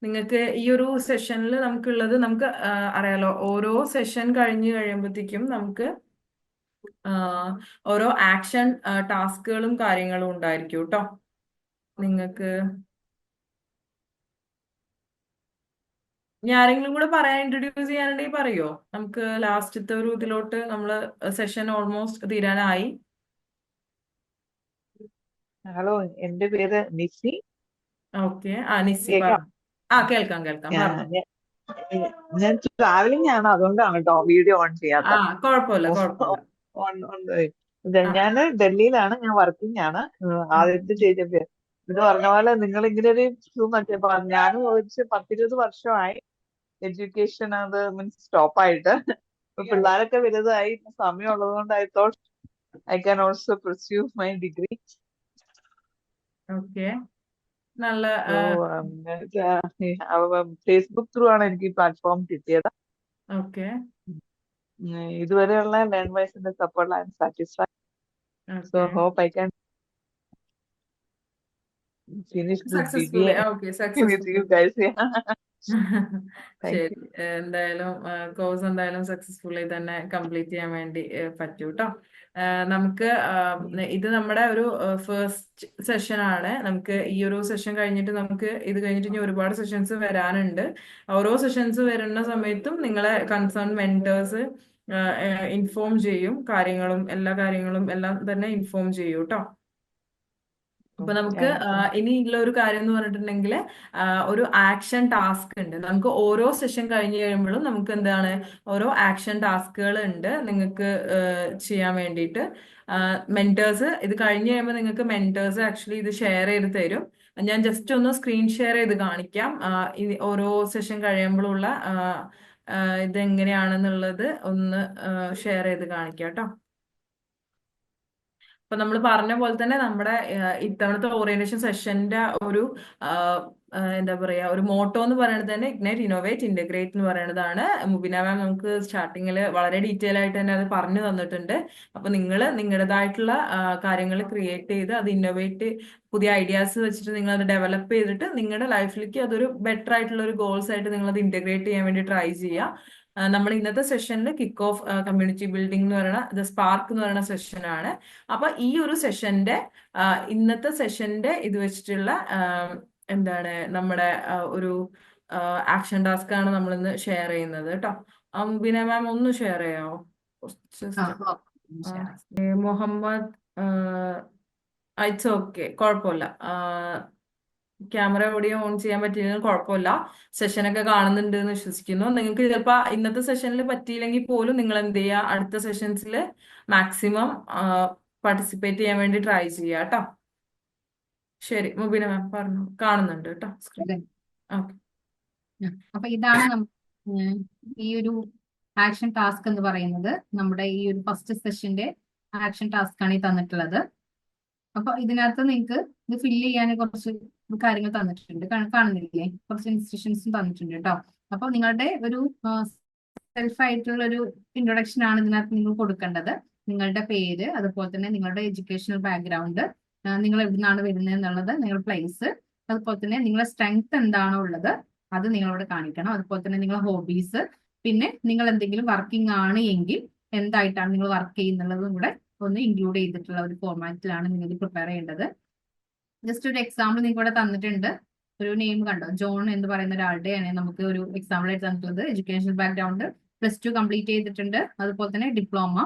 നിങ്ങൾക്ക് ഈ ഒരു സെഷനിൽ നമുക്കുള്ളത് നമുക്ക് അറിയാലോ. ഓരോ സെഷൻ കഴിഞ്ഞ് കഴിയുമ്പോഴത്തേക്കും നമുക്ക് ഓരോ ആക്ഷൻ ടാസ്കുകളും കാര്യങ്ങളും ഉണ്ടായിരിക്കും കേട്ടോ. നിങ്ങൾക്ക് ഇനി ആരെങ്കിലും കൂടെ ഇൻട്രൊഡ്യൂസ് ചെയ്യാനുണ്ടെങ്കിൽ പറയോ? നമുക്ക് ലാസ്റ്റത്തെ ഒരു ഇതിലോട്ട് നമ്മള് സെഷൻ ഓൾമോസ്റ്റ് തീരാനായി. ഹലോ, എന്റെ പേര് നിസി. ഓക്കെ, നിസി കേൾക്കാം? കേൾക്കാം പറഞ്ഞു. ഞാൻ ട്രാവലിംഗ് ആണ്, അതുകൊണ്ടാണ് കേട്ടോ വീഡിയോ ഓൺ ചെയ്യാത്ത. കുഴപ്പമില്ല. ഞാന് ഡൽഹിയിലാണ്, ഞാൻ വർക്കിംഗ് ആണ്. ആദ്യത്തെ സ്റ്റേജ് ഇത് പറഞ്ഞ പോലെ നിങ്ങൾ ഇങ്ങനെ ഒരു ഞാനും ചോദിച്ച് 10-20 വർഷമായി എഡ്യൂക്കേഷൻ അത് മീൻസ് സ്റ്റോപ്പായിട്ട്. പിള്ളേരൊക്കെ വലുതായി, സമയമുള്ളത് കൊണ്ട് I thought I can also pursue my degree. Okay, നല്ല ഫേസ്ബുക്ക് ത്രൂ ആണ് എനിക്ക് ഈ പ്ലാറ്റ്ഫോം കിട്ടിയത്. ഓക്കെ, ഇതുവരെയുള്ള ലേൺവൈസിന്റെ support I am satisfied. So hope I can finish this successfully. BBA okay, with you guys. ശരി. എന്തായാലും കോഴ്സ് എന്തായാലും സക്സസ്ഫുള്ളി തന്നെ കംപ്ലീറ്റ് ചെയ്യാൻ വേണ്ടി പറ്റൂ കേട്ടോ. നമുക്ക് ഇത് നമ്മുടെ ഒരു ഫസ്റ്റ് സെഷൻ ആണ്. നമുക്ക് ഈ ഒരു സെഷൻ കഴിഞ്ഞിട്ട് നമുക്ക് ഇത് കഴിഞ്ഞിട്ട് ഇനി ഒരുപാട് സെഷൻസ് വരാനുണ്ട്. ഓരോ സെഷൻസ് വരുന്ന സമയത്തും നിങ്ങളെ കൺസേൺ മെന്റേഴ്സ് ഇൻഫോം ചെയ്യും. എല്ലാ കാര്യങ്ങളും എല്ലാം തന്നെ ഇൻഫോം ചെയ്യും കേട്ടോ. അപ്പൊ നമുക്ക് ഇനിയുള്ള ഒരു കാര്യം എന്ന് പറഞ്ഞിട്ടുണ്ടെങ്കിൽ ഒരു ആക്ഷൻ ടാസ്ക് ഉണ്ട്. നമുക്ക് ഓരോ സെഷൻ കഴിഞ്ഞ് കഴിയുമ്പോഴും നമുക്ക് എന്താണ് ഓരോ ആക്ഷൻ ടാസ്കുകൾ ഉണ്ട് നിങ്ങൾക്ക് ചെയ്യാൻ വേണ്ടിയിട്ട്. മെന്റേഴ്സ് ഇത് കഴിഞ്ഞ് കഴിയുമ്പോൾ നിങ്ങൾക്ക് മെന്റേഴ്സ് ആക്ച്വലി ഇത് ഷെയർ ചെയ്ത് തരും. ഞാൻ ജസ്റ്റ് ഒന്ന് സ്ക്രീൻ ഷെയർ ചെയ്ത് കാണിക്കാം. ഓരോ സെഷൻ കഴിയുമ്പോഴുള്ള ഇതെങ്ങനെയാണെന്നുള്ളത് ഒന്ന് ഷെയർ ചെയ്ത് കാണിക്കാം കേട്ടോ. അപ്പൊ നമ്മൾ പറഞ്ഞ പോലെ തന്നെ നമ്മുടെ ഇത്തവണത്തെ ഓറിയന്റേഷൻ സെഷന്റെ ഒരു എന്താ പറയാ ഒരു മോട്ടോ എന്ന് പറയുന്നത് തന്നെ ഇഗ്നൈറ്റ്, ഇന്നോവേറ്റ്, ഇന്റഗ്രേറ്റ് എന്ന് പറയുന്നതാണ്. മുബിന മാം നമുക്ക് സ്റ്റാർട്ടിങ്ങിൽ വളരെ ഡീറ്റെയിൽ ആയിട്ട് തന്നെ അത് പറഞ്ഞു തന്നിട്ടുണ്ട്. അപ്പൊ നിങ്ങൾ നിങ്ങളുടേതായിട്ടുള്ള കാര്യങ്ങൾ ക്രിയേറ്റ് ചെയ്ത് അത് ഇന്നോവേറ്റ്, പുതിയ ഐഡിയാസ് വെച്ചിട്ട് നിങ്ങൾ അത് ഡെവലപ്പ് ചെയ്തിട്ട് നിങ്ങളുടെ ലൈഫിലേക്ക് അതൊരു ബെറ്റർ ആയിട്ടുള്ള ഒരു ഗോൾസ് ആയിട്ട് നിങ്ങൾ അത് ഇന്റഗ്രേറ്റ് ചെയ്യാൻ വേണ്ടി ട്രൈ ചെയ്യുക. നമ്മൾ ഇന്നത്തെ സെഷനിൽ കിക്ക് ഓഫ് കമ്മ്യൂണിറ്റി ബിൽഡിംഗ് എന്ന് പറയുന്ന ദ സ്പാർക്ക് എന്ന് പറയുന്ന സെഷനാണ്. അപ്പൊ ഈ ഒരു സെഷന്റെ ഇന്നത്തെ സെഷന്റെ ഇത് വെച്ചിട്ടുള്ള എന്താണ് നമ്മുടെ ഒരു ആക്ഷൻ ടാസ്ക് ആണ് നമ്മൾ ഇന്ന് ഷെയർ ചെയ്യുന്നത് കേട്ടോ. മുബീന മാം ഒന്ന് ഷെയർ ചെയ്യാമോ? മുഹമ്മദ് ഇറ്റ്സ് ഓക്കെ, കുഴപ്പമില്ല. ക്യാമറ ഓഡിയോ ഓൺ ചെയ്യാൻ പറ്റിയില്ലെങ്കിൽ കുഴപ്പമില്ല. സെഷനൊക്കെ കാണുന്നുണ്ട് എന്ന് വിശ്വസിക്കുന്നു. നിങ്ങൾക്ക് ചിലപ്പോൾ ഇന്നത്തെ സെഷനിൽ പറ്റിയില്ലെങ്കിൽ പോലും നിങ്ങൾ എന്ത് ചെയ്യുക, അടുത്ത സെഷൻസിൽ മാക്സിമം പാർട്ടിസിപ്പേറ്റ് ചെയ്യാൻ വേണ്ടി ട്രൈ ചെയ്യുക കേട്ടോ. ശരി, മുബീന മാം പറഞ്ഞു, കാണുന്നുണ്ട് കേട്ടോ സ്ക്രീൻ. ഓക്കെ. അപ്പൊ ഇതാണ് ഈ ഒരു ആക്ഷൻ ടാസ്ക് എന്ന് പറയുന്നത്. നമ്മുടെ ഈ ഒരു ഫസ്റ്റ് സെഷന്റെ ആക്ഷൻ ടാസ്ക് ആണ് ഈ തന്നിട്ടുള്ളത്. അപ്പൊ ഇതിനകത്ത് നിങ്ങൾക്ക് ഇത് ഫില്ല് ചെയ്യാൻ കുറച്ച് കാര്യങ്ങൾ തന്നിട്ടുണ്ട്, കാണുന്നില്ലേ? കുറച്ച് ഇൻസ്ട്രക്ഷൻസും തന്നിട്ടുണ്ട് കേട്ടോ. അപ്പൊ നിങ്ങളുടെ ഒരു സെൽഫ് ആയിട്ടുള്ള ഒരു ഇൻട്രൊഡക്ഷൻ ആണ് ഇതിനകത്ത് നിങ്ങൾ കൊടുക്കേണ്ടത്. നിങ്ങളുടെ പേര്, അതുപോലെ തന്നെ നിങ്ങളുടെ എഡ്യൂക്കേഷണൽ ബാക്ക്ഗ്രൗണ്ട്, നിങ്ങൾ എവിടെ നിന്നാണ് വരുന്നത് എന്നുള്ളത്, നിങ്ങളുടെ പ്ലേസ്, അതുപോലെ തന്നെ നിങ്ങളുടെ സ്ട്രെങ്ത് എന്താണോ ഉള്ളത് അത് നിങ്ങളോട് കാണിക്കണം. അതുപോലെ തന്നെ നിങ്ങളുടെ ഹോബീസ്, പിന്നെ നിങ്ങൾ എന്തെങ്കിലും വർക്കിംഗ് ആണ് എങ്കിൽ എന്തായിട്ടാണ് നിങ്ങൾ വർക്ക് ചെയ്യുന്നുള്ളതും കൂടെ ഒന്ന് ഇൻക്ലൂഡ് ചെയ്തിട്ടുള്ള ഒരു ഫോർമാറ്റിലാണ് നിങ്ങൾ പ്രിപ്പയർ ചെയ്യേണ്ടത്. ജസ്റ്റ് ഒരു എക്സാമ്പിൾ നിങ്ങൾക്ക് ഇവിടെ തന്നിട്ടുണ്ട്. ഒരു നെയിം കണ്ടോ, ജോൺ എന്ന് പറയുന്ന ഒരാളുടെയാണ് നമുക്ക് ഒരു എക്സാമ്പിൾ ആയിട്ട് തന്നിട്ടുള്ളത്. എഡ്യൂക്കേഷണൽ ബാക്ക്ഗ്രൗണ്ട് +2 കംപ്ലീറ്റ് ചെയ്തിട്ടുണ്ട്, അതുപോലെ തന്നെ ഡിപ്ലോമ,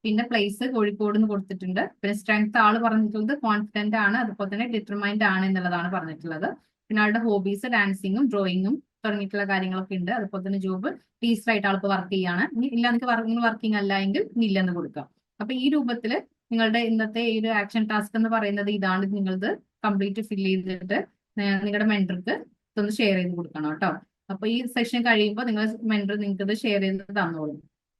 പിന്നെ പ്ലേസ് കോഴിക്കോട് എന്ന് കൊടുത്തിട്ടുണ്ട്. പിന്നെ സ്ട്രെങ്ത് ആള് പറഞ്ഞിട്ടുള്ളത് കോൺഫിഡന്റ് ആണ്, അതുപോലെ തന്നെ ഡിറ്റർമൈൻഡ് ആണ് എന്നുള്ളതാണ് പറഞ്ഞിട്ടുള്ളത്. പിന്നെ ആളുടെ ഹോബീസ് ഡാൻസിങ്ങും ഡ്രോയിങ്ങും തുടങ്ങിയിട്ടുള്ള കാര്യങ്ങളൊക്കെ ഉണ്ട്. അതുപോലെ തന്നെ ജോബ് ടീച്ചറായിട്ട് ആൾക്ക് വർക്ക് ചെയ്യാണ്. ഇല്ല നിങ്ങൾക്ക് വർക്കിംഗ് അല്ല എങ്കിൽ ഇല്ലെന്ന് കൊടുക്കാം. അപ്പൊ ഈ രൂപത്തിൽ നിങ്ങളുടെ ഇന്നത്തെ ഈ ഒരു ആക്ഷൻ ടാസ്ക് എന്ന് പറയുന്നത് ഇതാണ്. നിങ്ങളത് കംപ്ലീറ്റ് ഫിൽ ചെയ്തിട്ട് നിങ്ങളുടെ മെന്റർക്ക് ഇതൊന്ന് ഷെയർ ചെയ്ത് കൊടുക്കണം കേട്ടോ. അപ്പൊ ഈ സെഷൻ കഴിയുമ്പോൾ നിങ്ങൾ മെന്റർ നിങ്ങൾക്ക് ഇത് ഷെയർ ചെയ്ത് തന്നോളും.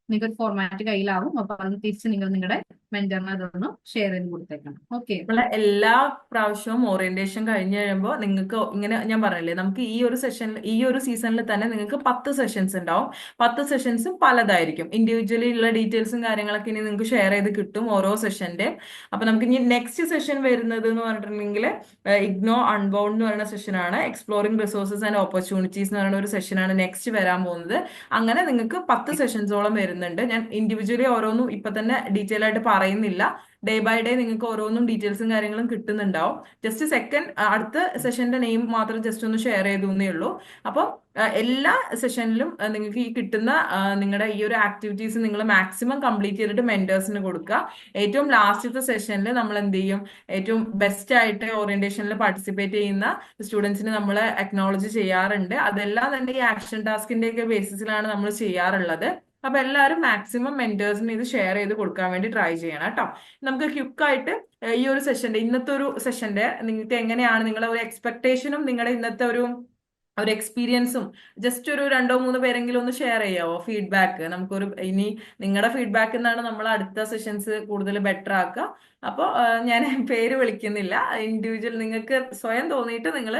നിങ്ങൾക്ക് ഒരു ഫോർമാറ്റ് കയ്യിലാവും. അപ്പൊ അത് തിരിച്ച് നിങ്ങൾ നിങ്ങളുടെ മെന്ററിന് അതൊന്ന് ഷെയർ ചെയ്ത് കൊടുത്തേക്കണം. ഓക്കെ. എല്ലാ പ്രാവശ്യവും ഓറിയന്റേഷൻ കഴിഞ്ഞ് കഴിയുമ്പോൾ നിങ്ങൾക്ക് ഇങ്ങനെ ഞാൻ പറഞ്ഞില്ലേ, നമുക്ക് ഈ ഒരു സെഷനിൽ ഈ ഒരു സീസണിൽ തന്നെ നിങ്ങൾക്ക് 10 സെഷൻസ് ഉണ്ടാവും. 10 സെഷൻസും പലതായിരിക്കും. ഇൻഡിവിജ്വലി ഉള്ള ഡീറ്റെയിൽസും കാര്യങ്ങളൊക്കെ ഇനി നിങ്ങൾക്ക് ഷെയർ ചെയ്ത് കിട്ടും ഓരോ സെഷന്റെ. അപ്പൊ നമുക്ക് ഇനി നെക്സ്റ്റ് സെഷൻ വരുന്നത് എന്ന് പറഞ്ഞിട്ടുണ്ടെങ്കിൽ ഇഗ്നോ അൺബൗണ്ട് എന്ന് പറയുന്ന സെഷനാണ്. എക്സ്പ്ലോറിംഗ് റിസോഴ്സസ് ആൻഡ് ഓപ്പർച്യൂണിറ്റീസ് എന്ന് പറയുന്ന ഒരു സെഷനാണ് നെക്സ്റ്റ് വരാൻ പോകുന്നത്. അങ്ങനെ നിങ്ങൾക്ക് 10 സെഷൻസോളം വരുന്നുണ്ട്. ഞാൻ ഇൻഡിവിജ്വലി ഓരോന്നും ഇപ്പൊ തന്നെ ഡീറ്റെയിൽ ആയിട്ട് പറയുന്നില്ല. ഡേ ബൈ ഡേ നിങ്ങൾക്ക് ഓരോന്നും ഡീറ്റെയിൽസും കാര്യങ്ങളും കിട്ടുന്നുണ്ടാവും. ജസ്റ്റ് അടുത്ത സെഷന്റെ നെയിം മാത്രം ജസ്റ്റ് ഒന്ന് ഷെയർ ചെയ്തേ ഉള്ളൂ. അപ്പോൾ എല്ലാ സെഷനിലും നിങ്ങൾക്ക് ഈ കിട്ടുന്ന നിങ്ങളുടെ ഈ ഒരു ആക്ടിവിറ്റീസ് നിങ്ങൾ മാക്സിമം കംപ്ലീറ്റ് ചെയ്തിട്ട് മെന്റേഴ്സിന് കൊടുക്കുക. ഏറ്റവും ലാസ്റ്റത്തെ സെഷനിൽ നമ്മൾ എന്ത് ചെയ്യും, ഏറ്റവും ബെസ്റ്റ് ആയിട്ട് ഓറിയന്റേഷനിൽ പാർട്ടിസിപ്പേറ്റ് ചെയ്യുന്ന സ്റ്റുഡൻസിന് നമ്മൾ അക്നോളജ് ചെയ്യാറുണ്ട്. അതെല്ലാം തന്നെ ഈ ആക്ഷൻ ടാസ്കിന്റെ ഒക്കെ ബേസിസിലാണ് നമ്മൾ ചെയ്യാറുള്ളത്. അപ്പൊ എല്ലാവരും മാക്സിമം മെന്റേഴ്സിന് ഇത് ഷെയർ ചെയ്ത് കൊടുക്കാൻ വേണ്ടി ട്രൈ ചെയ്യണം കേട്ടോ. നമുക്ക് ക്വിക്കായിട്ട് ഈ ഒരു സെഷന്റെ ഇന്നത്തെ ഒരു സെഷന്റെ നിങ്ങൾക്ക് എങ്ങനെയാണ് നിങ്ങളുടെ ഒരു എക്സ്പെക്ടേഷനും നിങ്ങളുടെ ഇന്നത്തെ ഒരു എക്സ്പീരിയൻസും ജസ്റ്റ് ഒരു 2-3 പേരെങ്കിലും ഒന്ന് ഷെയർ ചെയ്യാവോ? ഫീഡ്ബാക്ക് നമുക്കൊരു ഇനി നിങ്ങളുടെ ഫീഡ്ബാക്ക് എന്നാണ് നമ്മൾ അടുത്ത സെഷൻസ് കൂടുതൽ ബെറ്റർ ആക്കുക. അപ്പോൾ ഞാൻ പേര് വിളിക്കുന്നില്ല, ഇൻഡിവിജ്വൽ നിങ്ങൾക്ക് സ്വയം തോന്നിയിട്ട് നിങ്ങൾ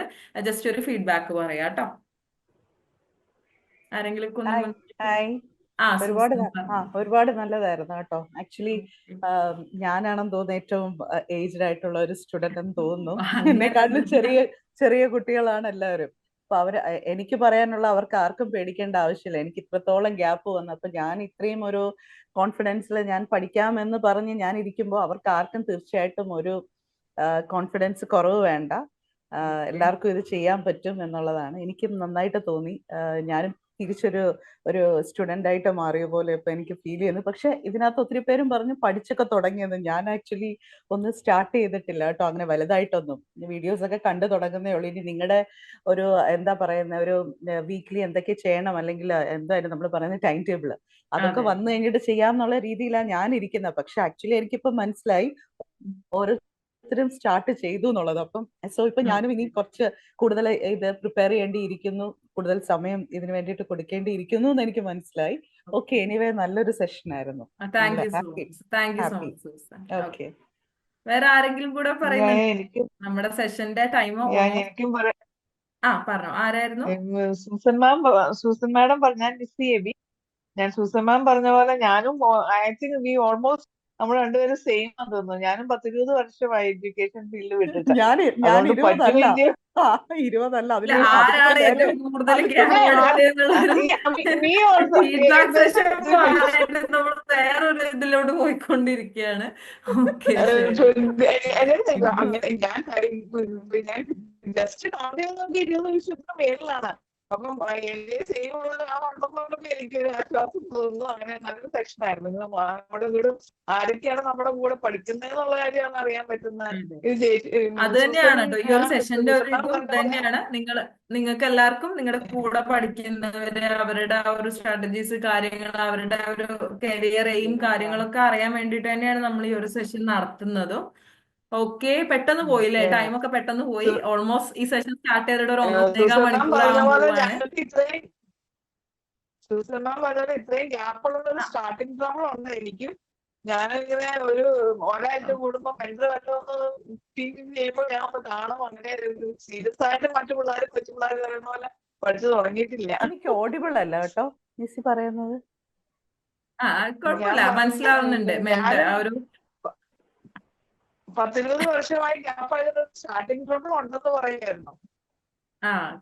ജസ്റ്റ് ഒരു ഫീഡ്ബാക്ക് പറയാം കേട്ടോ. ആരെങ്കിലും ഒരുപാട് നല്ലതായിരുന്നു കേട്ടോ. ആക്ച്വലി ഞാനാണെന്ന് തോന്നുന്നു ഏറ്റവും ഏജ്ഡ് ആയിട്ടുള്ള ഒരു സ്റ്റുഡന്റ് എന്ന് തോന്നുന്നു. എന്നെക്കാട്ടിലും ചെറിയ കുട്ടികളാണ് എല്ലാവരും. അപ്പൊ എനിക്ക് പറയാനുള്ള അവർക്ക് ആർക്കും പേടിക്കേണ്ട ആവശ്യമില്ല. എനിക്ക് ഇത്രത്തോളം ഗ്യാപ്പ് വന്നപ്പോ ഞാൻ ഇത്രയും ഒരു കോൺഫിഡൻസിൽ ഞാൻ പഠിക്കാമെന്ന് പറഞ്ഞ് ഞാൻ ഇരിക്കുമ്പോൾ അവർക്ക് ആർക്കും തീർച്ചയായിട്ടും ഒരു കോൺഫിഡൻസ് കുറവ് വേണ്ട. എല്ലാവർക്കും ഇത് ചെയ്യാൻ പറ്റും എന്നുള്ളതാണ് എനിക്കും നന്നായിട്ട് തോന്നി. ഞാനും തിരിച്ചൊരു സ്റ്റുഡന്റ് ആയിട്ട് മാറിയ പോലെ ഇപ്പൊ എനിക്ക് ഫീൽ ചെയ്യുന്നു. പക്ഷെ ഇതിനകത്ത് ഒത്തിരി പേരും പറഞ്ഞു പഠിച്ചൊക്കെ തുടങ്ങിയെന്ന്. ഞാൻ ആക്ച്വലി ഒന്ന് സ്റ്റാർട്ട് ചെയ്തിട്ടില്ല കേട്ടോ, അങ്ങനെ വലുതായിട്ടൊന്നും. വീഡിയോസ് ഒക്കെ കണ്ടു തുടങ്ങുന്നേ ഉള്ളൂ. ഇനി നിങ്ങളുടെ ഒരു എന്താ പറയുന്ന ഒരു വീക്ക്ലി എന്തൊക്കെ ചെയ്യണം, അല്ലെങ്കിൽ എന്തായാലും നമ്മൾ പറയുന്ന ടൈം ടേബിൾ അതൊക്കെ വന്നു കഴിഞ്ഞിട്ട് ചെയ്യാന്നുള്ള രീതിയിലാണ് ഞാൻ ഇരിക്കുന്നത്. പക്ഷെ ആക്ച്വലി എനിക്കിപ്പോ മനസ്സിലായി ഓരോ സ്റ്റാർട്ട് ചെയ്തു എന്നുള്ളത്. അപ്പം ഇപ്പൊ ഞാനും ഇനി കുറച്ച് കൂടുതൽ ഇത് പ്രിപ്പയർ ചെയ്യേണ്ടിയിരിക്കുന്നു, കൂടുതൽ സമയം ഇതിന് വേണ്ടിയിട്ട് കൊടുക്കേണ്ടിയിരിക്കുന്നു എന്ന് എനിക്ക് മനസ്സിലായി. ഓക്കെ, എനിവേ നല്ലൊരു സെഷൻ ആയിരുന്നു. ഓക്കെ, വേറെ ആരെങ്കിലും കൂടെ പറയുന്നത്? നമ്മുടെ സെഷന്റെ ടൈം പറഞ്ഞോ. ആരായിരുന്നു? സൂസൻ മാഡം പറഞ്ഞ ഞാൻ സൂസൻ മാം പറഞ്ഞ പോലെ ഞാനും ഐ തിങ്ക് വി ഓൾമോസ്റ്റ് നമ്മൾ രണ്ടുപേരും സെയിം ആണെന്ന് തോന്നുന്നു. ഞാനും 10-20 വർഷമായി എഡ്യൂക്കേഷൻ ഫീൽഡ് വിട്ടിട്ട്. വേറൊരു ഇതിലോട്ട് പോയിക്കൊണ്ടിരിക്കുകയാണ്. അങ്ങനെ ഞാൻ ജസ്റ്റ് കൗണ്ട് ചെയ്ത് നോക്കി 20 ലക്ഷത്തിന് മേളിലാണ്. അപ്പം എന്റെ സെയിം ഉണ്ടെന്നുള്ളപ്പോൾ എനിക്കൊരു ആശ്വാസം തോന്നുന്നു. അങ്ങനെ നല്ലൊരു സെക്ഷൻ ആയിരുന്നു. നമ്മുടെ കൂടെ ആരൊക്കെയാണ് നമ്മുടെ കൂടെ പഠിക്കുന്നതെന്നുള്ള കാര്യമാണ് അറിയാൻ പറ്റുന്നത്. ഇത് അത് തന്നെയാണ് കേട്ടോ ഈ ഒരു സെഷന്റെ ഒരു ഇതും ഇത് തന്നെയാണ്. നിങ്ങൾക്ക് എല്ലാവർക്കും നിങ്ങളുടെ കൂടെ പഠിക്കുന്നവര് അവരുടെ ആ ഒരു സ്ട്രാറ്റജീസ് കാര്യങ്ങൾ അവരുടെ ആ ഒരു കരിയർ എയിം കാര്യങ്ങളൊക്കെ അറിയാൻ വേണ്ടിയിട്ട് തന്നെയാണ് നമ്മൾ ഈ ഒരു സെഷൻ നടത്തുന്നതും. ഓക്കെ, പെട്ടെന്ന് പോയില്ലേ, ടൈം ഒക്കെ പെട്ടെന്ന് പോയി. ഓൾമോസ്റ്റ് ഈ സെഷൻ സ്റ്റാർട്ട് ചെയ്തിട്ട് ഒരു 1.5 മണിക്കൂർ പറഞ്ഞ ആകാൻ പോലെ പോവാണ്. ഞങ്ങൾക്ക് ഇത്രയും ഇത്രയും ഗ്യാപ്പുള്ള ഒരു സ്റ്റാർട്ടിംഗ് ട്രബിൾ ഉണ്ട് എനിക്ക്. ഞാനിങ്ങനെ ഒരാഴ്ച കൂടുമ്പോ മെന്റൽ വല്ലതൊന്ന് ചെയ്യുമ്പോൾ ഞാൻ ഒന്ന് കാണും. അങ്ങനെ സീരിയസ് ആയിട്ട് മറ്റു പിള്ളേർ കൊച്ചു പിള്ളേർ പറയുന്ന പോലെ പഠിച്ചു തുടങ്ങിയിട്ടില്ല. എനിക്ക് ഓഡിബിൾ അല്ല കേട്ടോ ജിസി പറയുന്നത്. കുഴപ്പമില്ല, മനസ്സിലാവുന്നുണ്ട്. ആ ഒരു 10-20 വർഷമായി ഗ്യാപ്പായത് സ്റ്റാർട്ടിംഗ് ട്രബിൾ ഉണ്ടെന്ന് പറയുമായിരുന്നു.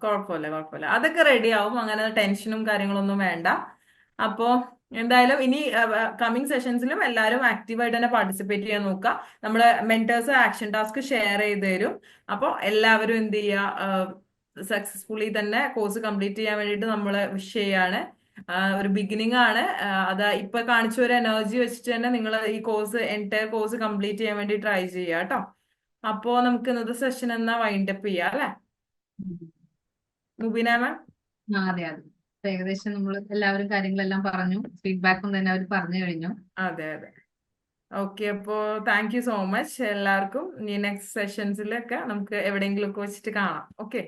കുഴപ്പമില്ല. അതൊക്കെ റെഡി ആവും. അങ്ങനെ ടെൻഷനും കാര്യങ്ങളൊന്നും വേണ്ട. അപ്പോ എന്തായാലും ഇനി കമ്മിങ് സെഷൻസിലും എല്ലാവരും ആക്റ്റീവായിട്ട് തന്നെ പാർട്ടിസിപ്പേറ്റ് ചെയ്യാൻ നോക്കുക. നമ്മള് മെന്റേഴ്സ് ആക്ഷൻ ടാസ്ക് ഷെയർ ചെയ്ത് തരും. അപ്പോൾ എല്ലാവരും എന്ത് ചെയ്യുക, സക്സസ്ഫുള്ളി തന്നെ കോഴ്സ് കംപ്ലീറ്റ് ചെയ്യാൻ വേണ്ടിയിട്ട് നമ്മൾ വിഷ് ചെയ്യാണ്. ഒരു ബിഗിനിങ് ആണ്. അത് ഇപ്പൊ കാണിച്ച ഒരു എനർജി വെച്ചിട്ട് തന്നെ നിങ്ങൾ ഈ കോഴ്സ് എൻറ്റയർ കോഴ്സ് കംപ്ലീറ്റ് ചെയ്യാൻ വേണ്ടി ട്രൈ ചെയ്യുക കേട്ടോ. അപ്പോ നമുക്ക് ഇന്നത്തെ സെഷൻ എന്നാ വൈൻഡപ്പ് ചെയ്യാം അല്ലെ മുബീന മാം? അതെ. ഏകദേശം നമ്മൾ എല്ലാവരും കാര്യങ്ങളെല്ലാം പറഞ്ഞു. ഫീഡ്ബാക്കും തന്നെ അവർ പറഞ്ഞു കഴിഞ്ഞു. അതെ. ഓക്കെ, അപ്പോ താങ്ക് യു സോ മച്ച് എല്ലാവർക്കും. ഇനി നെക്സ്റ്റ് സെഷൻസിലൊക്കെ നമുക്ക് എവിടെയെങ്കിലും ഒക്കെ വെച്ചിട്ട് കാണാം. ഓക്കെ.